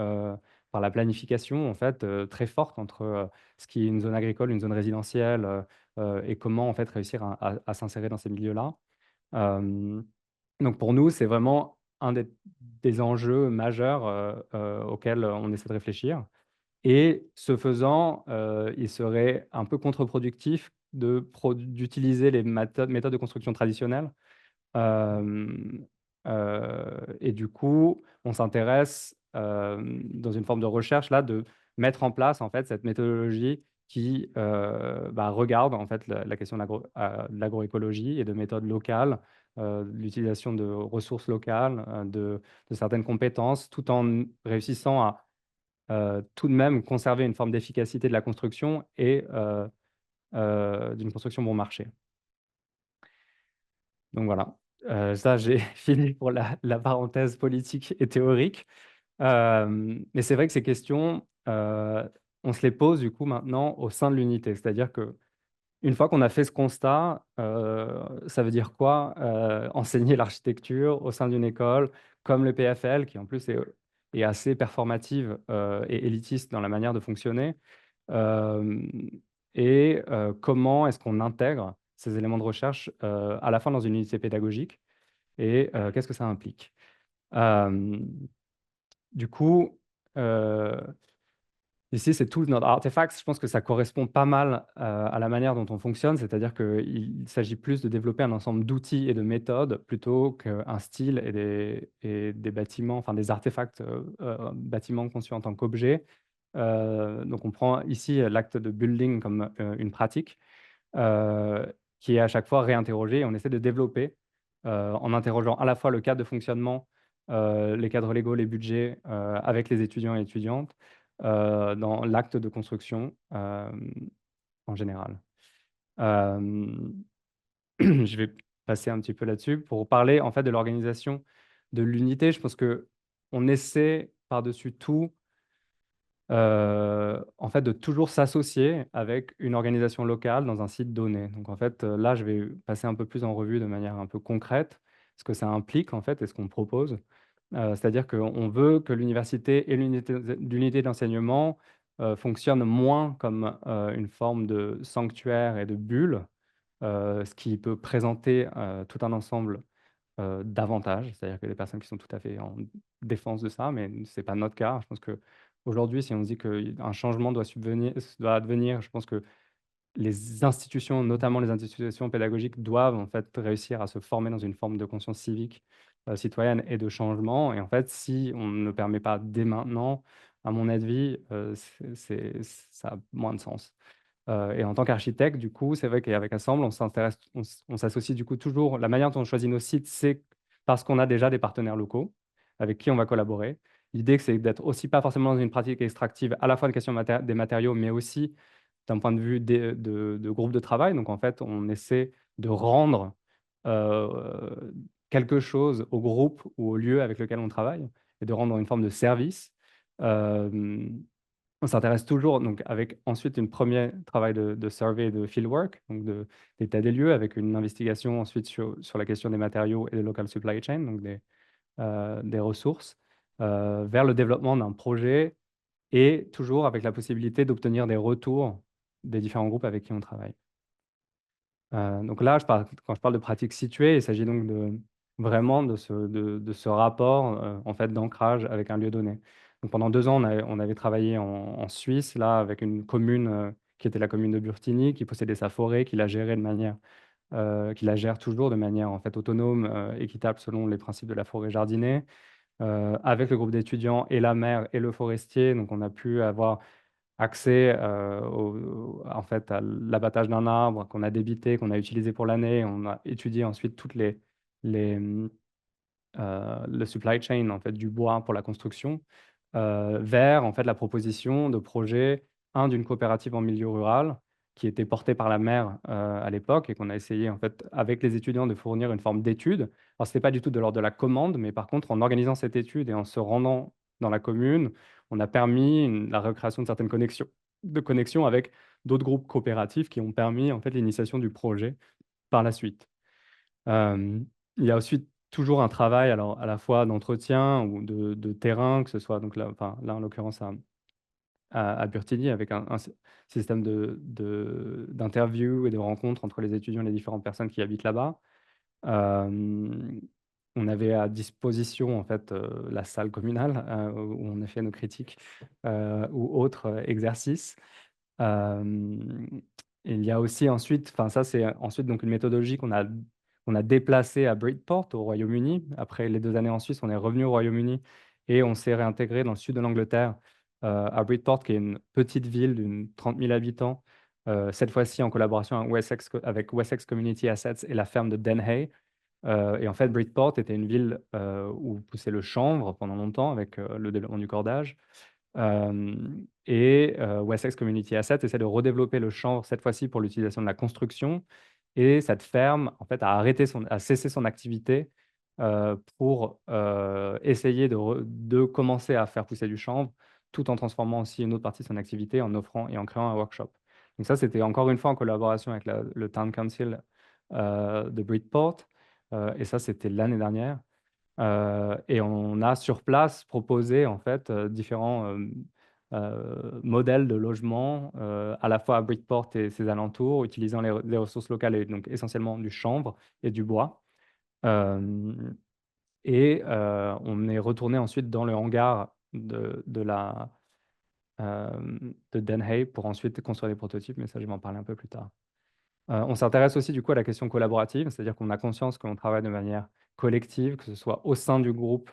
par la planification en fait très forte entre ce qui est une zone agricole, une zone résidentielle, et comment en fait réussir à s'insérer dans ces milieux-là. Euh, donc pour nous, c'est vraiment un des enjeux majeurs auxquels on essaie de réfléchir. Et ce faisant, il serait un peu contre-productif d'utiliser les méthodes de construction traditionnelles. Hem, et du coup, on s'intéresse, dans une forme de recherche là, de mettre en place en fait cette méthodologie qui, regarde en fait la question de l'agroécologie et de méthodes locales, de l'utilisation de ressources locales, de certaines compétences, tout en réussissant à, tout de même conserver une forme d'efficacité de la construction et d'une construction bon marché. Donc voilà, ça j'ai fini pour la parenthèse politique et théorique. Mais c'est vrai que ces questions, on se les pose du coup maintenant au sein de l'unité. C'est-à-dire qu'une fois qu'on a fait ce constat, ça veut dire quoi, enseigner l'architecture au sein d'une école comme le PFL, qui en plus est assez performative, et élitiste dans la manière de fonctionner? Hem Et comment est-ce qu'on intègre ces éléments de recherche, à la fois dans une unité pédagogique et qu'est-ce que ça implique? Hem, du coup, heu, ici, c'est Tools Not Artifacts. Je pense que ça correspond pas mal, à la manière dont on fonctionne. C'est-à-dire qu'il s'agit plus de développer un ensemble d'outils et de méthodes plutôt qu'un style et des bâtiments, enfin des artefacts, bâtiments conçus en tant qu'objets. Donc on prend ici l'acte de building comme, une pratique heu, qui est à chaque fois réinterrogé et on essaie de développer, en interrogeant à la fois le cadre de fonctionnement, les cadres légaux, les budgets, avec les étudiants et étudiantes, dans l'acte de construction, en général. Hem, je vais passer un petit peu là-dessus pour parler en fait de l'organisation de l'unité. Je pense qu'on essaie par-dessus tout en fait, de toujours s'associer avec une organisation locale dans un site donné. Donc en fait, là, je vais passer un peu plus en revue de manière un peu concrète ce que ça implique en fait et ce qu'on propose. C'est-à-dire qu'on veut que l'université et l'unité d'enseignement, fonctionnent moins comme, une forme de sanctuaire et de bulle, ce qui peut présenter, tout un ensemble d'avantages. C'est-à-dire que des personnes qui sont tout à fait en défense de ça, mais ce n'est pas notre cas. Je pense qu'aujourd'hui, si on se dit qu'un changement doit advenir, je pense que les institutions, notamment les institutions pédagogiques, doivent en fait réussir à se former dans une forme de conscience civique, citoyenne et de changement. Et en fait, si on ne le permet pas dès maintenant, à mon avis, ça a moins de sens. Et en tant qu'architecte, du coup, c'est vrai qu'avec Assemble, on s'associe du coup toujours la manière dont on choisit nos sites, c'est parce qu'on a déjà des partenaires locaux avec qui on va collaborer. L'idée, c'est d'être aussi pas forcément dans une pratique extractive, à la fois de question des matériaux, mais aussi d'un point de vue de groupe de travail. Donc en fait, on essaie de rendre, quelque chose au groupe ou au lieu avec lequel on travaille et de rendre une forme de service. Hem On s'intéresse toujours, donc avec ensuite un premier travail de survey, de fieldwork, donc d'état des lieux, avec une investigation ensuite sur la question des matériaux et des local supply chain, donc des ressources, vers le développement d'un projet et toujours avec la possibilité d'obtenir des retours des différents groupes avec qui on travaille. Donc là, quand je parle de pratique située, il s'agit donc vraiment de ce rapport, en fait, d'ancrage avec un lieu donné. Donc pendant 2 ans, on avait travaillé en Suisse, là, avec une commune, qui était la commune de Burtigny, qui possédait sa forêt, qui la gère toujours de manière, en fait, autonome, équitable selon les principes de la forêt jardinée, avec le groupe d'étudiants et la maire et le forestier. Donc on a pu avoir accès, en fait, à l'abattage d'un arbre qu'on a débité, qu'on a utilisé pour l'année. On a étudié ensuite toutes les, mmh, le supply chain, en fait, du bois pour la construction, vers, en fait, la proposition de projet, d'une coopérative en milieu rural qui était portée par la maire, à l'époque et qu'on a essayé, en fait, avec les étudiants, de fournir une forme d'étude. Alors, ce n'était pas du tout de l'ordre de la commande, mais par contre, en organisant cette étude et en se rendant dans la commune, on a permis la recréation de certaines connexions avec d'autres groupes coopératifs qui ont permis, en fait, l'initiation du projet par la suite. Hem, il y a ensuite toujours un travail, alors à la fois d'entretien ou de terrain, que ce soit donc là, enfin, là en l'occurrence à Burtigny avec un système d'interview et de rencontres entre les étudiants et les différentes personnes qui habitent là-bas. Hem, on avait à disposition en fait, la salle communale, où on a fait nos critiques, ou autres, exercices. Hem, il y a aussi ensuite, enfin ça c'est ensuite donc une méthodologie qu'on a déplacée à Bridport au Royaume-Uni. Après les 2 années en Suisse, on est revenu au Royaume-Uni et on s'est réintégré dans le sud de l'Angleterre, à Bridport, qui est une petite ville d'une 30 000 habitants, cette fois-ci en collaboration avec Wessex Community Assets et la ferme de Denhay. Et en fait, Bridport était une ville, où poussait le chanvre pendant longtemps avec, le développement du cordage. Wessex Community Assets essaie de redévelopper le chanvre, cette fois-ci pour l'utilisation de la construction. Et cette ferme, en fait, a cessé son activité, pour, essayer de commencer à faire pousser du chanvre, tout en transformant aussi une autre partie de son activité en offrant et en créant un workshop. Donc ça, c'était encore une fois en collaboration avec le Town Council, de Bridport, et ça, c'était l'année dernière. Et on a sur place proposé en fait, différents, modèles de logement, à la fois à Bridport et ses alentours, utilisant les ressources locales et donc essentiellement du chanvre et du bois. Hem on est retourné ensuite dans le hangar de Denhay pour ensuite construire des prototypes, mais ça, je vais en parler un peu plus tard. On s'intéresse aussi du coup à la question collaborative, c'est-à-dire qu'on a conscience qu'on travaille de manière collective, que ce soit au sein du groupe,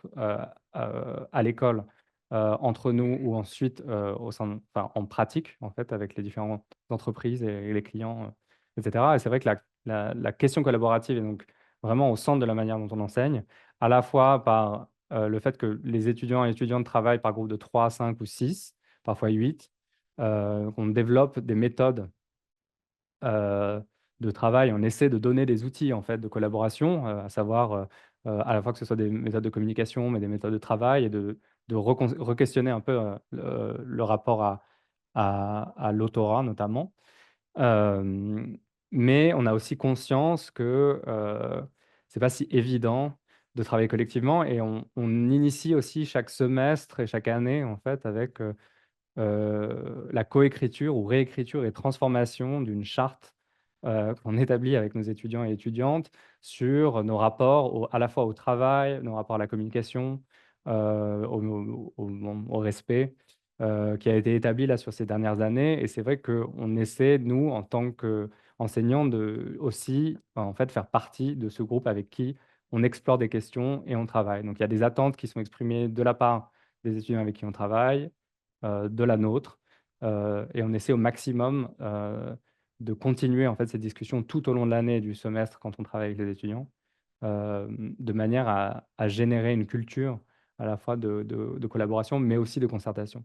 à l'école, entre nous ou ensuite, au sein enfin en pratique en fait avec les différentes entreprises et les clients, et cetera. Et c'est vrai que la question collaborative est donc vraiment au centre de la manière dont on enseigne, à la fois par, le fait que les étudiants et étudiantes travaillent par groupe de 3, 5 ou 6, parfois 8, qu'on développe des méthodes, heu, de travail. On essaie de donner des outils, en fait, de collaboration, à savoir, à la fois que ce soit des méthodes de communication, mais des méthodes de travail et de re-questionner un peu, le rapport à l'autorat notamment. Hem, mais on a aussi conscience que, c'est pas si évident de travailler collectivement et on initie aussi chaque semestre et chaque année, en fait, avec, la coécriture ou réécriture et transformation d'une charte, qu'on établit avec nos étudiants et étudiantes sur nos rapports à la fois au travail, nos rapports à la communication, au respect, qui a été établi là sur ces dernières années. Et c'est vrai qu'on essaie, nous, en tant qu'enseignants, de aussi, en fait, faire partie de ce groupe avec qui on explore des questions et on travaille. Donc il y a des attentes qui sont exprimées de la part des étudiants avec qui on travaille, de la nôtre, et on essaie au maximum, de continuer en fait ces discussions tout au long de l'année et du semestre quand on travaille avec les étudiants, de manière à générer une culture à la fois de collaboration, mais aussi de concertation.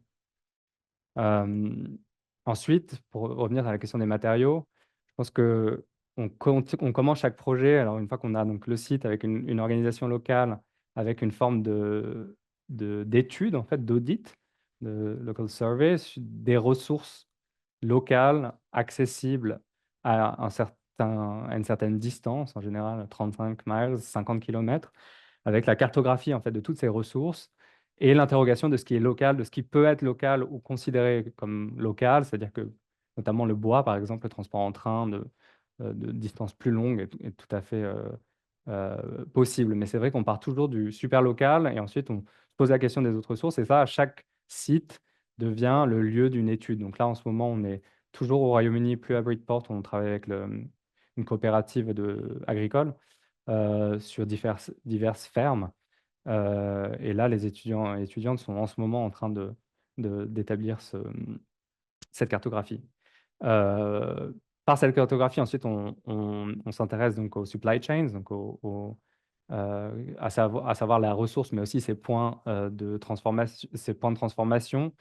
Hem, ensuite, pour revenir à la question des matériaux, je pense qu'on commence chaque projet, alors une fois qu'on a donc le site avec une organisation locale, avec une forme d'étude en fait, d'audit. de local survey, des ressources locales, accessibles à une certaine distance, en général 35 miles, 50 km, avec la cartographie en fait, de toutes ces ressources et l'interrogation de ce qui est local, de ce qui peut être local ou considéré comme local, c'est-à-dire que notamment le bois, par exemple, le transport en train de distances plus longues est tout à fait possible. Mais c'est vrai qu'on part toujours du super local et ensuite on se pose la question des autres sources et ça, chaque site devient le lieu d'une étude. Donc là, en ce moment, on est toujours au Royaume-Uni, plus à Bridport, où on travaille avec une coopérative agricole sur diverses fermes. Et là, les étudiants et étudiantes sont en ce moment en train d'établir cette cartographie. Euh, Par cette cartographie, ensuite, on s'intéresse donc aux supply chains, donc à savoir la ressource, mais aussi ses points de transformation,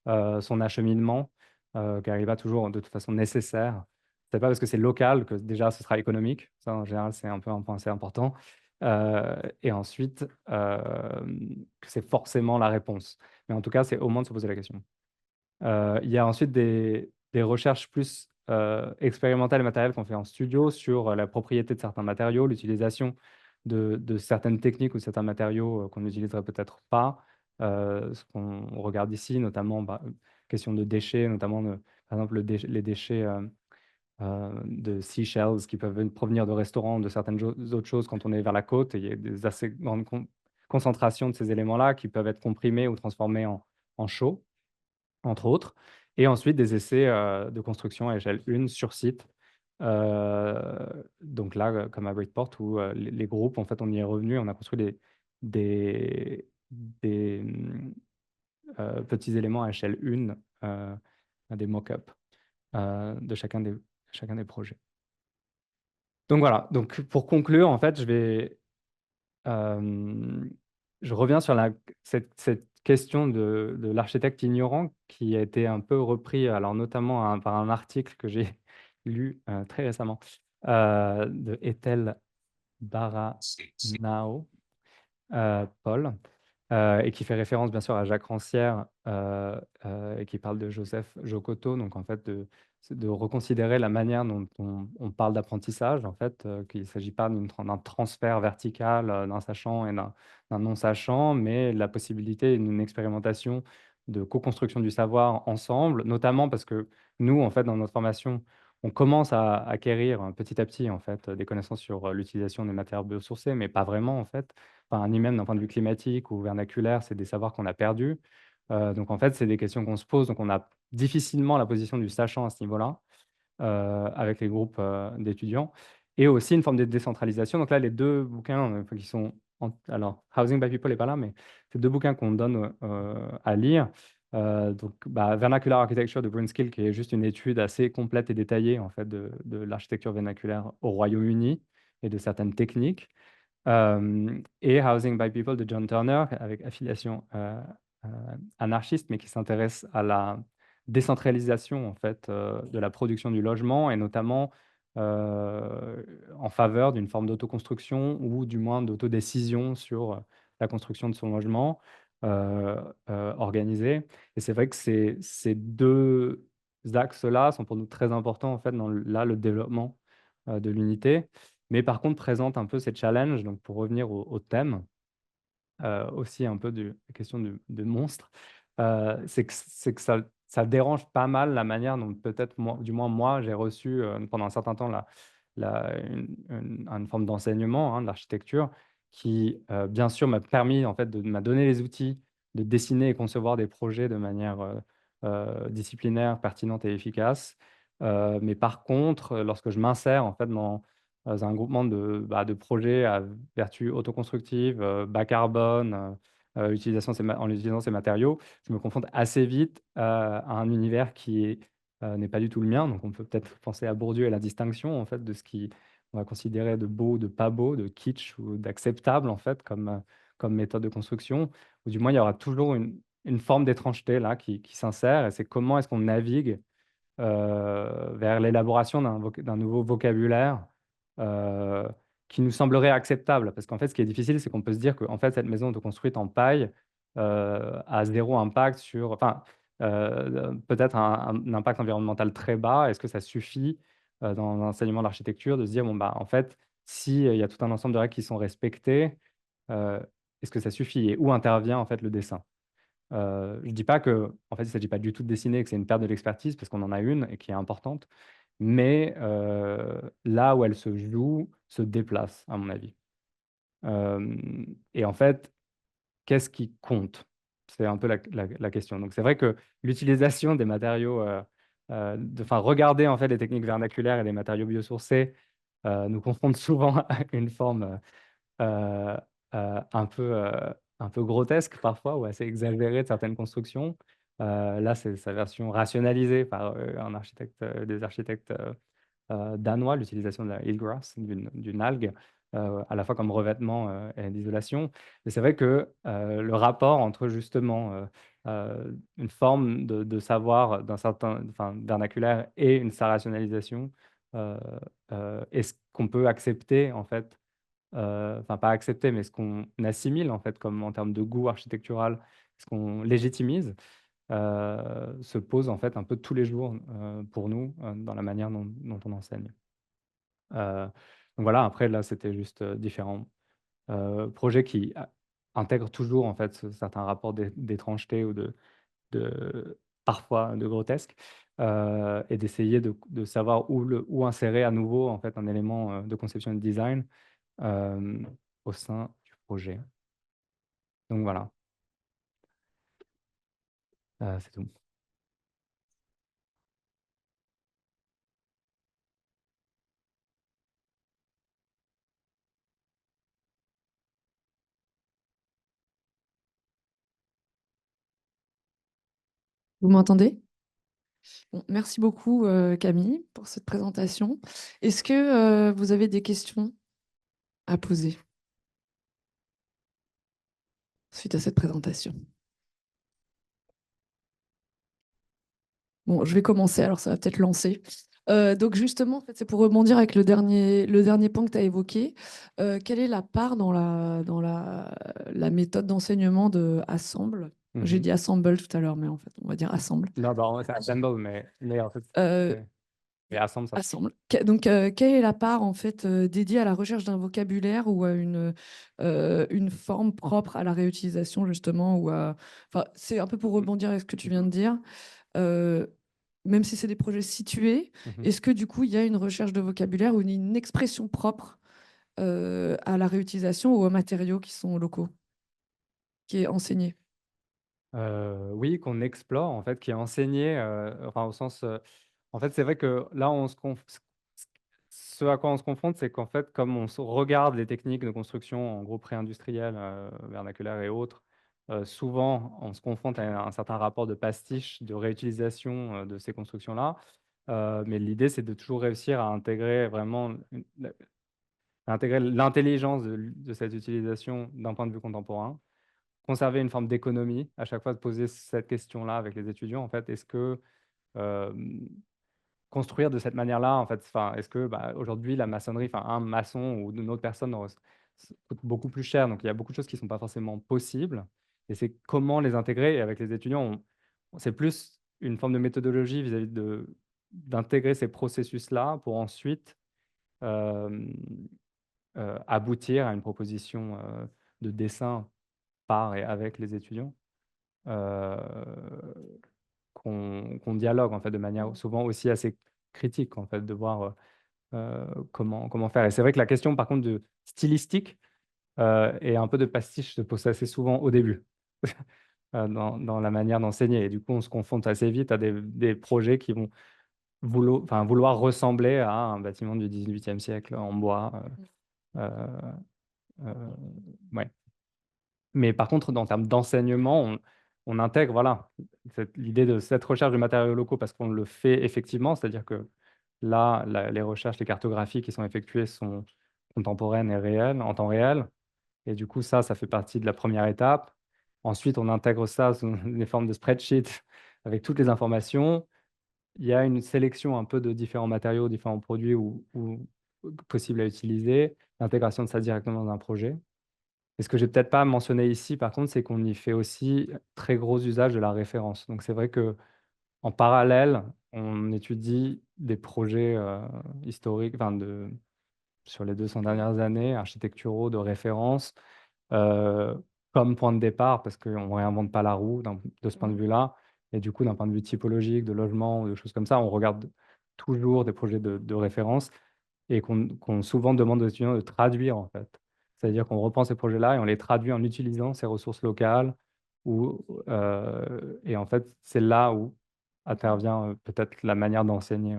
son acheminement, car il va toujours de toute façon nécessaire. C'est pas parce que c'est local que déjà ce sera économique. Ça, en général, c'est un peu un point assez important. Et ensuite, que c'est forcément la réponse. Mais en tout cas, c'est au moins de se poser la question. Il y a ensuite des recherches plus expérimentales et matérielles qu'on fait en studio sur la propriété de certains matériaux, l'utilisation de certaines techniques ou certains matériaux qu'on n'utiliserait peut-être pas. Ce qu'on regarde ici, notamment question de déchets, notamment par exemple les déchets de seashells qui peuvent provenir de restaurants, de certaines autres choses quand on est vers la côte. Et il y a des assez grandes concentrations de ces éléments-là qui peuvent être comprimés ou transformés en chaux entre autres, et ensuite des essais de construction à échelle 1 sur site. Donc là, comme à Bridport, où les groupes, en fait, on y est revenu, on a construit des petits éléments à échelle 1, des mock-ups de chacun des projets. Donc voilà, donc pour conclure, en fait, je reviens sur cette question de l'architecte ignorant qui a été un peu repris, alors notamment par un article que j'ai lu très récemment de Ethel Baranao, Paul, et qui fait référence bien sûr à Jacques Rancière et qui parle de Joseph Jocoto, donc en fait de reconsidérer la manière dont on parle d'apprentissage, en fait, qu'il ne s'agit pas d'un transfert vertical d'un sachant et d'un non-sachant, mais la possibilité d'une expérimentation de co-construction du savoir ensemble, notamment parce que nous, en fait, dans notre formation, on commence à acquérir petit à petit en fait, des connaissances sur l'utilisation des matières biosourcées, mais pas vraiment en fait. Enfin, ni même d'un point de vue climatique ou vernaculaire, c'est des savoirs qu'on a perdus. Donc en fait, c'est des questions qu'on se pose. Donc on a difficilement la position du sachant à ce niveau-là, avec les groupes d'étudiants. Et aussi une forme de décentralisation. Donc là, les deux bouquins qui sont... alors, Housing by People n'est pas là, mais c'est deux bouquins qu'on donne à lire. Donc, Vernacular Architecture de Brunskill, qui est juste une étude assez complète et détaillée en fait, de l'architecture vernaculaire au Royaume-Uni et de certaines techniques. Et Housing by People de John Turner, avec affiliation euh, anarchiste, mais qui s'intéresse à la décentralisation en fait, de la production du logement, et notamment en faveur d'une forme d'autoconstruction ou du moins d'autodécision sur la construction de son logement organisé. Et c'est vrai que ces deux axes-là sont pour nous très importants en fait, dans le développement de l'unité, mais par contre présente un peu ces challenges. Donc pour revenir au thème, aussi un peu la question de monstre, c'est que ça dérange pas mal la manière dont peut-être, du moins moi, j'ai reçu pendant un certain temps une forme d'enseignement de l'architecture qui, bien sûr, m'a permis, en fait, m'a donné les outils de dessiner et concevoir des projets de manière disciplinaire, pertinente et efficace. Mais par contre, lorsque je m'insère, en fait, dans un groupement de projets à vertu autoconstructive, bas carbone, en utilisant ces matériaux, je me confronte assez vite à un univers qui n'est pas du tout le mien. Donc, on peut peut-être penser à Bourdieu et la distinction en fait, de ce qu'on va considérer de beau, de pas beau, de kitsch ou d'acceptable en fait, comme méthode de construction. Ou du moins, il y aura toujours une forme d'étrangeté là qui s'insère. Et c'est comment est-ce qu'on navigue vers l'élaboration d'un nouveau vocabulaire euh, qui nous semblerait acceptable. Parce qu'en fait, ce qui est difficile, c'est qu'on peut se dire que en fait, cette maison autoconstruite en paille, à zéro impact sur, enfin, peut-être un impact environnemental très bas. Est-ce que ça suffit, dans l'enseignement de l'architecture de se dire: «Bon, bah, en fait, si, il y a tout un ensemble de règles qui sont respectées, heu, est-ce que ça suffit?» Et où intervient, en fait, le dessin? Je dis pas que, en fait, il ne s'agit pas du tout de dessiner, que c'est une perte de l'expertise parce qu'on en a une et qui est importante, mais là où elle se joue, se déplace, à mon avis. Et en fait, qu'est-ce qui compte? C'est un peu la question. Donc c'est vrai que l'utilisation des matériaux, enfin regarder en fait les techniques vernaculaires et les matériaux biosourcés, nous confronte souvent à une forme, heu un peu grotesque parfois ou assez exagérée de certaines constructions. Là, c'est sa version rationalisée par, un architecte, des architectes, danois, l'utilisation de la eelgrass, d'une algue, à la fois comme revêtement, et d'isolation. Mais c'est vrai que, le rapport entre justement, une forme de savoir d'un certain, enfin, vernaculaire et sa rationalisation, heu est-ce qu'on peut accepter en fait, enfin pas accepter, mais ce qu'on assimile en fait comme en termes de goût architectural, ce qu'on légitimise, se pose en fait un peu tous les jours, pour nous, dans la manière dont on enseigne. Donc voilà, après là, c'était juste, différents, projets qui intègrent toujours en fait certains rapports d'étrangeté ou de parfois de grotesque, et d'essayer de savoir où insérer à nouveau en fait un élément, de conception et de design, au sein du projet. Donc voilà, c'est tout. Vous m'entendez? Bon, merci beaucoup, Camille, pour cette présentation. Est-ce que vous avez des questions à poser suite à cette présentation? Bon, je vais commencer, alors ça va peut-être lancer. Donc justement, en fait, c'est pour rebondir avec le dernier point que tu as évoqué. Quelle est la part dans la méthode d'enseignement de Assemble? J'ai Mmh. dit Assemble tout à l'heure, mais en fait, on va dire Assemble. Non, bah, c'est Assemble, mais en fait, Euh, c'est mais Assemble, ça Assemble. Donc, quelle est la part en fait dédiée à la recherche d'un vocabulaire ou à une forme propre à la réutilisation justement enfin, c'est un peu pour rebondir avec ce que tu viens de dire. Euh, Même si c'est des projets situés, mmh. est-ce que du coup il y a une recherche de vocabulaire ou une expression propre à la réutilisation ou aux matériaux qui sont locaux, qui est enseignée? Oui, qu'on explore en fait, qui est enseigné, enfin au sens, en fait, c'est vrai que là, on se conf ce à quoi on se confronte, c'est qu'en fait, comme on se regarde les techniques de construction, en gros pré-industrielles, vernaculaires et autres, souvent, on se confronte à un certain rapport de pastiche, de réutilisation, de ces constructions-là. Mais l'idée, c'est de toujours réussir à intégrer vraiment à intégrer l'intelligence de cette utilisation d'un point de vue contemporain. Conserver une forme d'économie, à chaque fois de poser cette question-là avec les étudiants, en fait. Est-ce que, hem, construire de cette manière-là, en fait, enfin, est-ce que, bah, aujourd'hui, la maçonnerie, enfin, un maçon ou une autre personne coûte beaucoup plus cher, donc il y a beaucoup de choses qui ne sont pas forcément possibles et c'est comment les intégrer et avec les étudiants, c'est plus une forme de méthodologie vis-à-vis d'intégrer ces processus-là pour ensuite, hem, aboutir à une proposition, de dessin par et avec les étudiants. Heu, qu'on dialogue en fait de manière Mm. souvent aussi assez critique en fait, de voir, comment faire et c'est vrai que la question par contre de stylistique, et un peu de pastiche se pose assez souvent au début, dans la manière d'enseigner et du coup on se confronte assez vite à des projets qui vont vouloir ressembler à un bâtiment du 18e siècle en bois, heu heu, ouais. Mais par contre, en termes d'enseignement, on intègre, voilà, l'idée de cette recherche de matériaux locaux parce qu'on le fait effectivement. C'est-à-dire que là, les recherches, les cartographies qui sont effectuées sont contemporaines et réelles, en temps réel et du coup, ça fait partie de la première étape. Ensuite, on intègre ça sous des formes de spreadsheet avec toutes les informations. Il y a une sélection un peu de différents matériaux, différents produits ou possibles à utiliser, l'intégration de ça directement dans un projet. Et ce que j'ai peut-être pas mentionné ici, par contre, c'est qu'on y fait aussi très gros usage de la référence. Donc c'est vrai que en parallèle, on étudie des projets historiques, enfin sur les 200 dernières années, architecturaux de référence, euh, comme point de départ, parce qu'on ne réinvente pas la roue de ce point de vue-là. Et du coup, d'un point de vue typologique, de logement ou de choses comme ça, on regarde toujours des projets de référence et qu'on souvent demande aux étudiants de traduire, en fait. C'est-à-dire qu'on reprend ces projets-là et on les traduit en utilisant ces ressources locales. Et en fait, c'est là où intervient peut-être la manière d'enseigner.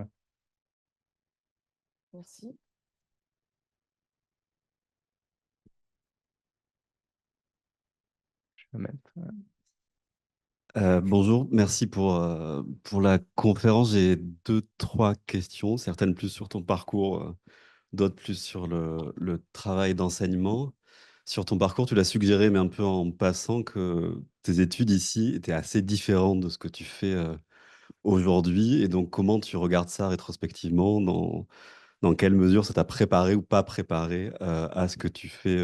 Merci. Je vais mettre, Bonjour, merci pour la conférence. J'ai deux, trois questions, certaines plus sur ton parcours, d'autres plus sur le travail d'enseignement. Sur ton parcours, tu l'as suggéré, mais un peu en passant, que tes études ici étaient assez différentes de ce que tu fais aujourd'hui. Et donc, comment tu regardes ça rétrospectivement? Dans quelle mesure ça t'a préparé ou pas préparé à ce que tu fais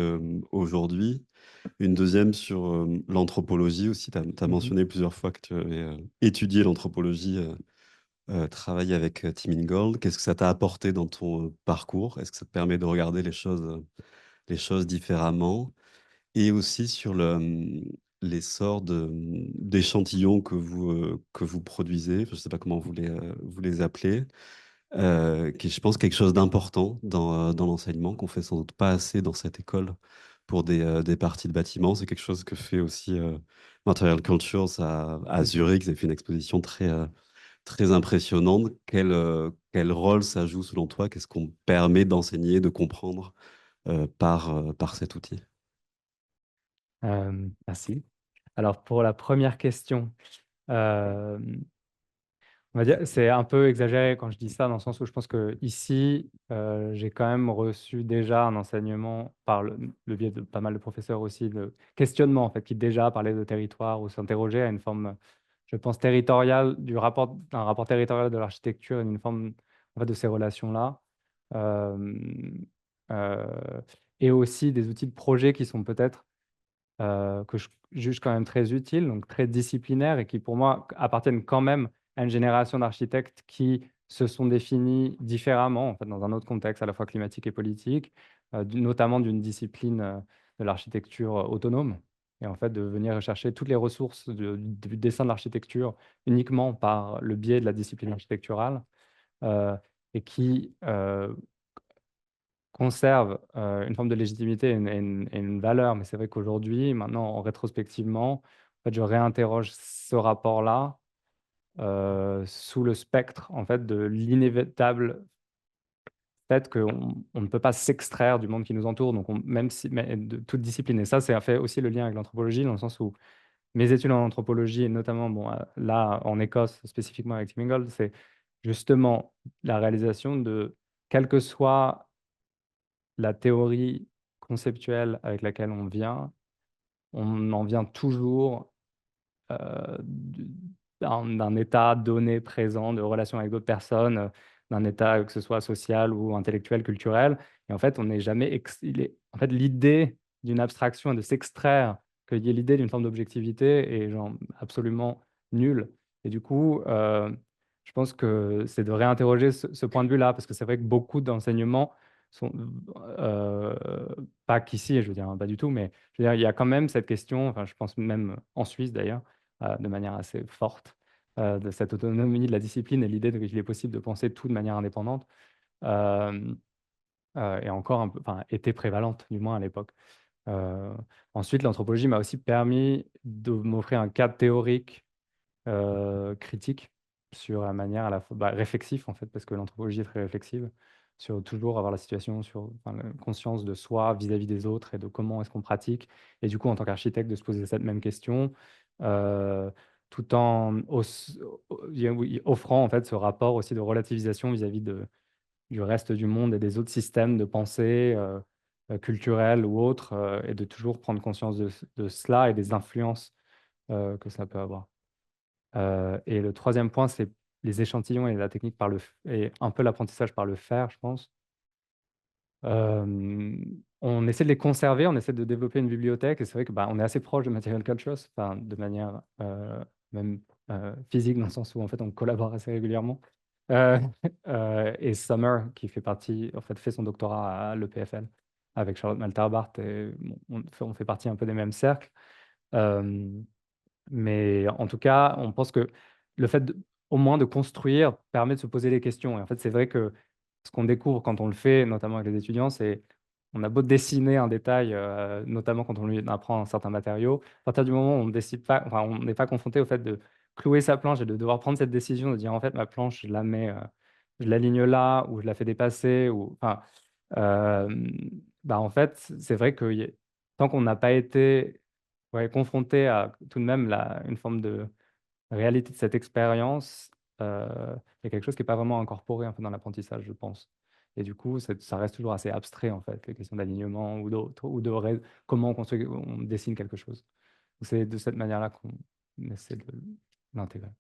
aujourd'hui? Une deuxième sur l'anthropologie aussi. Tu as Mhm. mentionné plusieurs fois que tu avais étudié l'anthropologie, travaillé avec Tim Ingold. Qu'est-ce que ça t'a apporté dans ton parcours? Est-ce que ça te permet de regarder les choses différemment? Et aussi sur les sorts d'échantillons que vous produisez. Je ne sais pas comment vous les appelez. Qui est, je pense, quelque chose d'important dans l'enseignement, qu'on fait sans doute pas assez dans cette école pour des parties de bâtiments. C'est quelque chose que fait aussi Material Cultures à Mhm. Zurich. Ils avaient fait une exposition très impressionnante. Quel rôle ça joue selon toi? Qu'est-ce qu'on permet d'enseigner, de comprendre par cet outil? Merci. Alors, pour la première question, euh, on va dire, c'est un peu exagéré quand je dis ça, dans le sens où je pense que ici, j'ai quand même reçu déjà un enseignement par le biais de pas mal de professeurs aussi, de questionnement, en fait, qui déjà parlaient de territoire ou s'interrogeaient à une forme, je pense, territoriale, un rapport territorial de l'architecture, une forme, en fait, de ces relations-là. Euh, euh, et aussi des outils de projet qui sont peut-être que je juge quand même très utiles, donc très disciplinaires et qui, pour moi, appartiennent quand même à une génération d'architectes qui se sont définis différemment, en fait, dans un autre contexte à la fois climatique et politique, notamment d'une discipline de l'architecture autonome, et en fait de venir rechercher toutes les ressources du dessin de l'architecture uniquement par le biais de la discipline architecturale, euh, et qui conserve une forme de légitimité et une valeur, mais c'est vrai qu'aujourd'hui, maintenant, rétrospectivement, en fait, je réinterroge ce rapport-là sous le spectre en fait, de l'inévitable fait qu'on ne peut pas s'extraire du monde qui nous entoure, donc même si, mais de toute discipline. Et ça, c'est fait aussi le lien avec l'anthropologie, dans le sens où mes études en anthropologie, et notamment bon, là en Écosse, spécifiquement avec Tim Ingold, c'est justement la réalisation de, quelle que soit la théorie conceptuelle avec laquelle on vient, on en vient toujours d'un état donné, présent, de relation avec d'autres personnes, d'un état que ce soit social ou intellectuel, culturel. Et en fait, on n'est jamais... En fait, l'idée d'une abstraction et de s'extraire, qu'il y ait l'idée d'une forme d'objectivité est genre absolument nulle. Et du coup, je pense que c'est de réinterroger ce point de vue-là, parce que c'est vrai que beaucoup d'enseignements sont euh, pas qu'ici, je veux dire, hein, pas du tout, mais je veux dire, il y a quand même cette question, enfin, je pense même en Suisse d'ailleurs, de manière assez forte, de cette autonomie de la discipline et l'idée qu'il est possible de penser tout de manière indépendante, euh, et encore un peu, enfin, était prévalente, du moins à l'époque. Euh, Ensuite, l'anthropologie m'a aussi permis de m'offrir un cadre théorique critique sur la manière à la fois réflexif en fait, parce que l'anthropologie est très réflexive, sur toujours avoir la situation, sur enfin, la conscience de soi vis-à-vis des autres et de comment est-ce qu'on pratique. Et du coup, en tant qu'architecte, de se poser cette même question, euh, tout en oui, offrant en fait ce rapport aussi de relativisation vis-à-vis du reste du monde et des autres systèmes de pensée culturels ou autres, et de toujours prendre conscience de cela et des influences que ça peut avoir. Et le troisième point, c'est les échantillons et la technique et un peu l'apprentissage par le faire, je pense. On essaie de les conserver, on essaie de développer une bibliothèque, et c'est vrai que on est assez proche de Material Cultures, enfin, de manière même physique, dans le sens où en fait on collabore assez régulièrement. Euh, et Summer, qui fait partie, en fait, fait son doctorat à l'EPFL avec Charlotte Malterbart, et on fait partie un peu des mêmes cercles. Euh, mais en tout cas, on pense que le fait au moins de construire permet de se poser des questions. Et en fait, c'est vrai que ce qu'on découvre quand on le fait, notamment avec les étudiants, c'est on a beau dessiner un détail, notamment quand on lui apprend un certain matériau, à partir du moment où on décide pas, enfin, on n'est pas confronté au fait de clouer sa planche et de devoir prendre cette décision de dire en fait ma planche, je la mets, je l'aligne là ou je la fais dépasser ou enfin, euh, en fait, c'est vrai que tant qu'on n'a pas été confronté à tout de même une forme de réalité de cette expérience, il y a quelque chose qui n'est pas vraiment incorporé un peu dans l'apprentissage, je pense. Et du coup, ça reste toujours assez abstrait, en fait, les questions d'alignement ou d'autres, ou comment on construit, on dessine quelque chose. C'est de cette manière-là qu'on essaie de l'intégrer.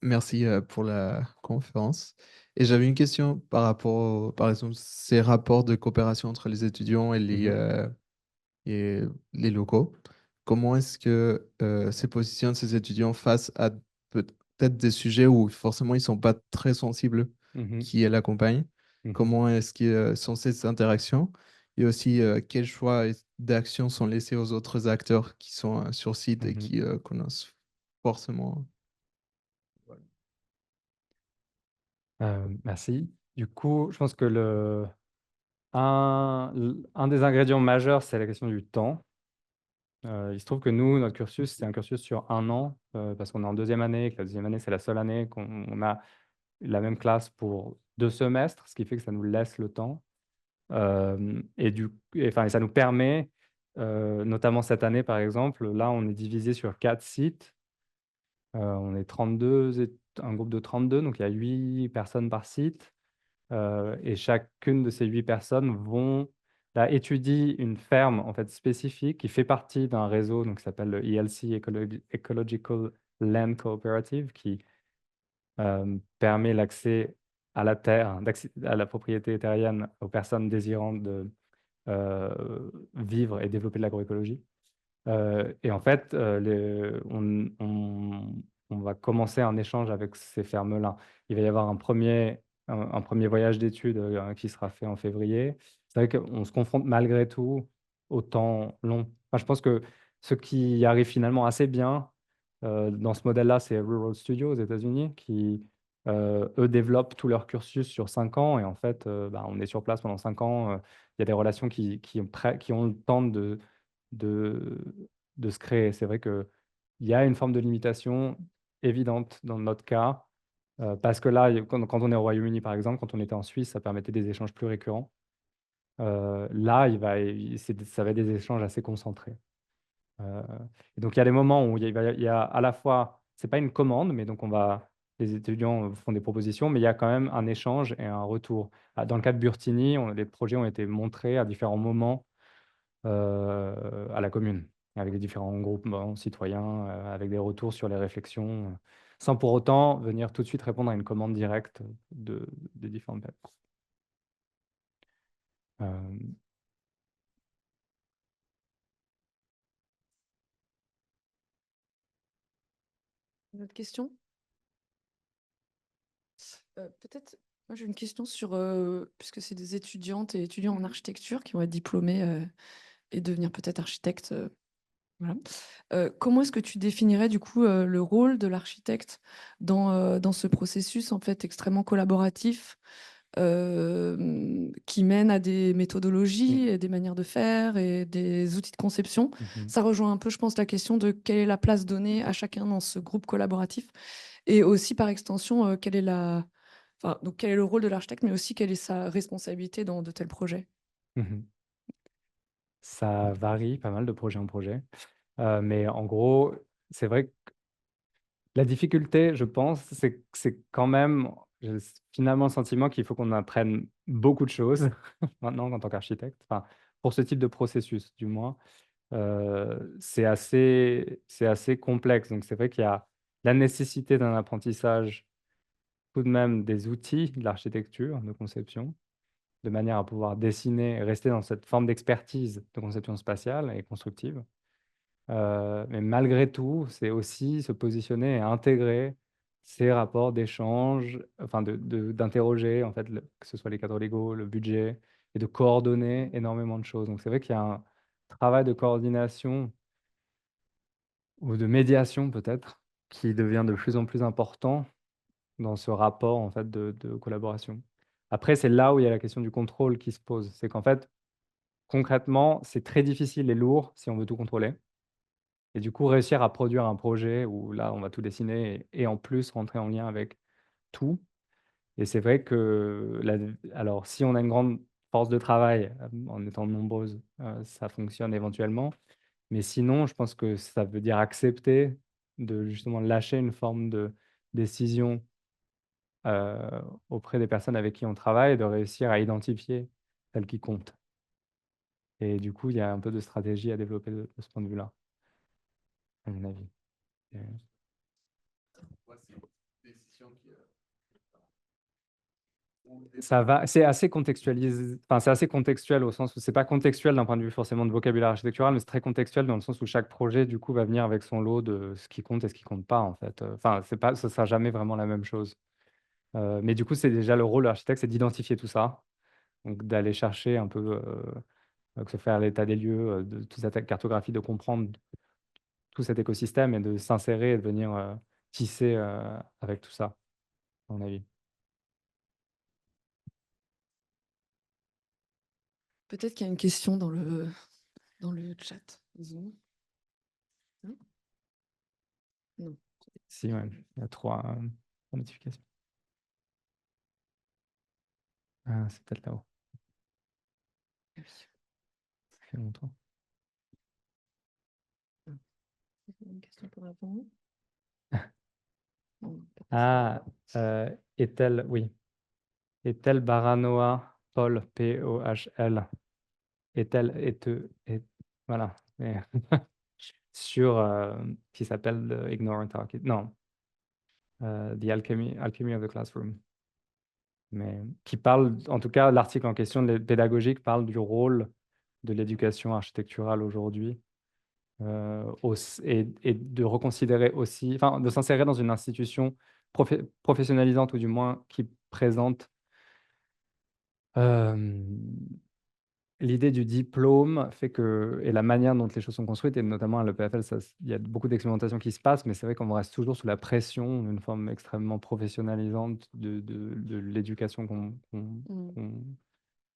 Merci pour la conférence. Et j'avais une question par rapport, par exemple, ces rapports de coopération entre les étudiants et les locaux. Comment est-ce que ces positions de ces étudiants face à peut-être des sujets où forcément ils ne sont pas très sensibles Mhm. qui l'accompagnent? Mhm. Comment est-ce qu'ils sont ces interactions? Et aussi, quels choix d'action sont laissés aux autres acteurs qui sont sur site et Mhm. qui connaissent forcément. Merci. Du coup, je pense que un des ingrédients majeurs, c'est la question du temps. Il se trouve que nous, notre cursus, c'est un cursus sur 1 an, parce qu'on est en deuxième année, et que la deuxième année, c'est la seule année qu'on a la même classe pour 2 semestres, ce qui fait que ça nous laisse le temps. Et ça nous permet, notamment cette année, par exemple, là, on est divisé sur 4 sites. On est 32, un groupe de 32, donc il y a 8 personnes par site. Et chacune de ces 8 personnes là, étudie une ferme en fait spécifique qui fait partie d'un réseau donc, qui s'appelle le ELC, Ecological Land Cooperative, qui permet l'accès à la terre, à la propriété terrienne aux personnes désirant de vivre et développer de l'agroécologie. Et en fait, on va commencer un échange avec ces fermes-là. Il va y avoir un premier voyage d'études qui sera fait en février. C'est vrai qu'on se confronte malgré tout au temps long. Enfin, je pense que ce qui arrive finalement assez bien dans ce modèle-là, c'est Rural Studio aux États-Unis, qui, eux, développent tout leur cursus sur 5 ans. Et en fait, on est sur place pendant 5 ans. Il y a des relations qui ont le temps de, de se créer. C'est vrai qu'il y a une forme de limitation évidente dans notre cas, parce que là, quand on est au Royaume-Uni, par exemple, quand on était en Suisse, ça permettait des échanges plus récurrents. Là, ça va être des échanges assez concentrés. Et donc, il y a des moments où il y a à la fois, c'est pas une commande, mais donc les étudiants font des propositions, mais il y a quand même un échange et un retour. Dans le cas de Burtini, les projets ont été montrés à différents moments à la commune, avec les différents groupements citoyens, avec des retours sur les réflexions, sans pour autant venir tout de suite répondre à une commande directe des différentes personnes. Une autre question? Peut-être, moi j'ai une question sur, puisque c'est des étudiantes et étudiants en architecture qui vont être diplômés et devenir peut-être architectes. Voilà. Comment est-ce que tu définirais du coup le rôle de l'architecte dans ce processus en fait extrêmement collaboratif qui mène à des méthodologies et des manières de faire et des outils de conception? Ça rejoint un peu, je pense, la question de quelle est la place donnée à chacun dans ce groupe collaboratif et aussi par extension, donc, quel est le rôle de l'architecte, mais aussi quelle est sa responsabilité dans de tels projets? Ça varie pas mal de projet en projet. Mais en gros, c'est vrai que la difficulté, je pense, c'est quand même j'ai finalement le sentiment qu'il faut qu'on apprenne beaucoup de choses maintenant en tant qu'architecte, enfin, pour ce type de processus, du moins. c'est assez complexe. Donc, c'est vrai qu'il y a la nécessité d'un apprentissage tout de même des outils de l'architecture, de conception, de manière à pouvoir dessiner et rester dans cette forme d'expertise de conception spatiale et constructive. Mais malgré tout, c'est aussi se positionner et intégrer ces rapports d'échange, enfin d'interroger en fait, que ce soit les cadres légaux, le budget, et de coordonner énormément de choses. Donc c'est vrai qu'il y a un travail de coordination ou de médiation peut-être qui devient de plus en plus important dans ce rapport en fait, de collaboration. Après, c'est là où il y a la question du contrôle qui se pose. C'est qu'en fait, concrètement, c'est très difficile et lourd si on veut tout contrôler. Et du coup, réussir à produire un projet où là, on va tout dessiner et en plus rentrer en lien avec tout. Et c'est vrai que alors, si on a une grande force de travail, en étant nombreuses, ça fonctionne éventuellement. Mais sinon, je pense que ça veut dire accepter de justement lâcher une forme de décision auprès des personnes avec qui on travaille, de réussir à identifier celles qui comptent. Et du coup, il y a un peu de stratégie à développer de ce point de vue-là, à mon avis. Et- Ça va, c'est assez contextualisé, enfin, c'est assez contextuel au sens où c'est pas contextuel d'un point de vue forcément de vocabulaire architectural, mais c'est très contextuel dans le sens où chaque projet, du coup, va venir avec son lot de ce qui compte et ce qui compte pas, en fait. Enfin, c'est pas, ça sera jamais vraiment la même chose. Mais du coup, c'est déjà le rôle de l'architecte, c'est d'identifier tout ça, donc d'aller chercher un peu, que se faire l'état des lieux, de toute cette cartographie, de comprendre tout cet écosystème et de s'insérer et de venir tisser avec tout ça, à mon avis. Peut-être qu'il y a une question dans le chat. Zoom. Non. Non. Si, ouais, il y a trois notifications. Ah, c'est peut-être là-haut. Ah oui. Ça fait longtemps. Une question pour avant. Non, pas Ah, Ethel, oui. Ethel Baranoa, Paul, P-O-H-L. Ethel, voilà. Mais sur, qui s'appelle The Ignorant Architect. Non, The Alchemy of the Classroom. Mais qui parle, en tout cas, l'article en question pédagogique parle du rôle de l'éducation architecturale aujourd'hui et de reconsidérer aussi, enfin, de s'insérer dans une institution professionnalisante ou du moins qui présente l'idée du diplôme fait que, et la manière dont les choses sont construites, et notamment à l'EPFL, il y a beaucoup d'expérimentation qui se passe, mais c'est vrai qu'on reste toujours sous la pression d'une forme extrêmement professionnalisante de l'éducation qu'on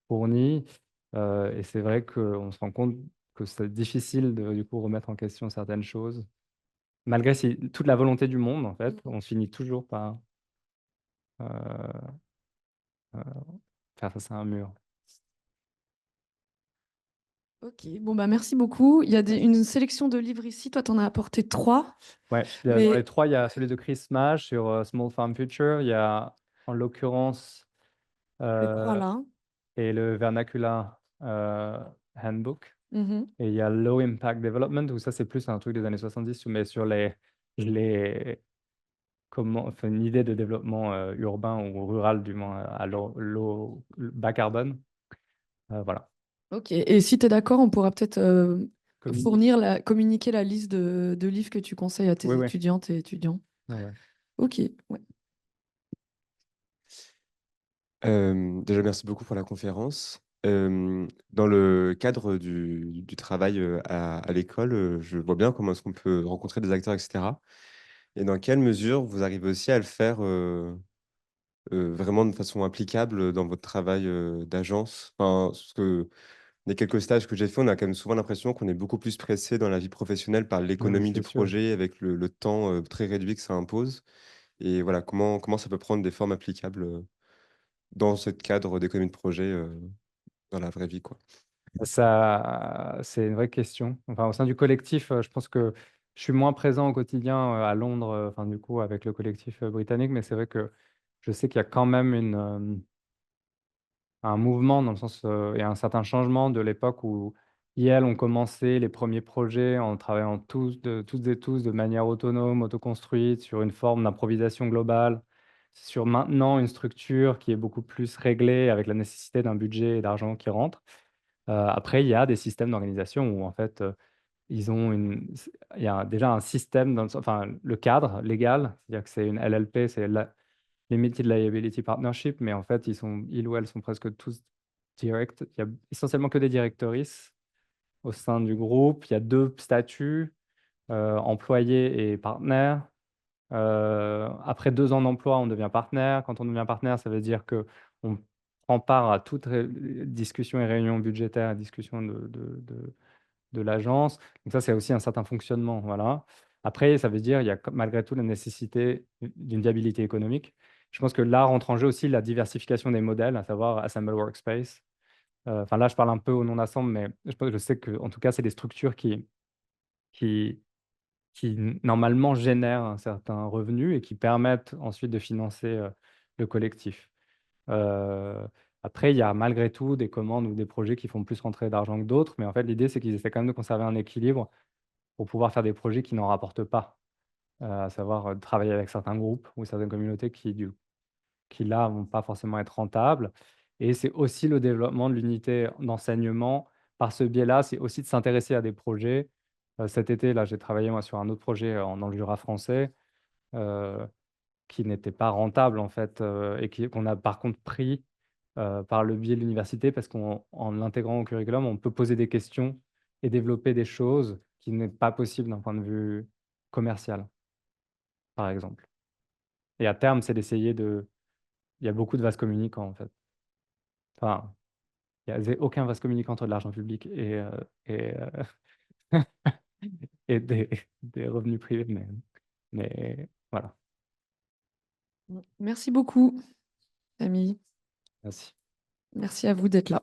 fournit. Et c'est vrai qu'on se rend compte que c'est difficile de du coup remettre en question certaines choses. Malgré toute la volonté du monde, en fait, on finit toujours par euh, euh, faire face à un mur. Ok, bon bah merci beaucoup. Il y a une sélection de livres ici. Toi, tu en as apporté 3. Ouais, dans Mais les trois, il y a celui de Chris Smash sur Small Farm Future. Il y a en l'occurrence les 3 là. et le Vernacular Handbook. Mhm. Et il y a Low Impact Development, où ça, c'est plus un truc des années 70, mais sur enfin, une idée de développement urbain ou rural, du moins, à bas carbone. Voilà. Ok, et si tu es d'accord, on pourra peut-être Communique. communiquer la liste de livres que tu conseilles à tes Oui, oui. étudiantes et étudiants. Ouais, ouais. Ok, ouais. Déjà, merci beaucoup pour la conférence. Dans le cadre du travail à l'école, je vois bien comment est-ce qu'on peut rencontrer des acteurs, etc. Et dans quelle mesure vous arrivez aussi à le faire vraiment de façon applicable dans votre travail d'agence? Enfin, parce que les quelques stages que j'ai fait, on a quand même souvent l'impression qu'on est beaucoup plus pressé dans la vie professionnelle par Oui, oui, l'économie c'est du sûr. projet, avec le temps très réduit que ça impose. Et voilà, comment ça peut prendre des formes applicables dans ce cadre d'économie de projet dans la vraie vie, quoi. Ça, c'est une vraie question. Enfin, au sein du collectif, je pense que je suis moins présent au quotidien à Londres, enfin, du coup, avec le collectif britannique, mais c'est vrai que je sais qu'il y a quand même un mouvement dans le sens et un certain changement de l'époque où Yale ont commencé les premiers projets en travaillant toutes et tous de manière autonome, autoconstruite, sur une forme d'improvisation globale, sur maintenant une structure qui est beaucoup plus réglée avec la nécessité d'un budget et d'argent qui rentre. Après, il y a des systèmes d'organisation où en fait, il y a déjà un système, enfin le cadre légal, c'est-à-dire que c'est une LLP, c'est Limited Liability Partnership, mais en fait, ils ou elles sont presque tous direct. Il y a essentiellement que des directories au sein du groupe. Il y a 2 statuts, employé et partenaire. Après 2 ans d'emploi, on devient partenaire. Quand on devient partenaire, ça veut dire qu'on prend part à toutes discussions et réunions budgétaires, discussions de l'agence. Donc ça, c'est aussi un certain fonctionnement. Voilà. Après, ça veut dire qu'il y a malgré tout la nécessité d'une viabilité économique. Je pense que là rentre en jeu aussi la diversification des modèles, à savoir Assemble Workspace. Enfin là, je parle un peu au nom d'Assemble, mais je sais que en tout cas, c'est des structures qui, qui normalement génèrent un certain revenu et qui permettent ensuite de financer le collectif. Après, il y a malgré tout des commandes ou des projets qui font plus rentrer d'argent que d'autres, mais en fait, l'idée, c'est qu'ils essaient quand même de conserver un équilibre pour pouvoir faire des projets qui n'en rapportent pas, à savoir travailler avec certains groupes ou certaines communautés qui là, vont pas forcément être rentables. Et c'est aussi le développement de l'unité d'enseignement. Par ce biais-là, c'est aussi de s'intéresser à des projets. Cet été, là, j'ai travaillé moi sur un autre projet dans le Jura français euh, qui n'était pas rentable en fait et qu'on a par contre pris par le biais de l'université parce qu'en l'intégrant au curriculum, on peut poser des questions et développer des choses qui n'est pas possible d'un point de vue commercial, par exemple. Et à terme, c'est d'essayer de... Il y a beaucoup de vases communicants en fait. Enfin, il n'y a aucun vase communicant entre de l'argent public et, et des revenus privés, mais voilà. Merci beaucoup, Camille. Merci. Merci à vous d'être là.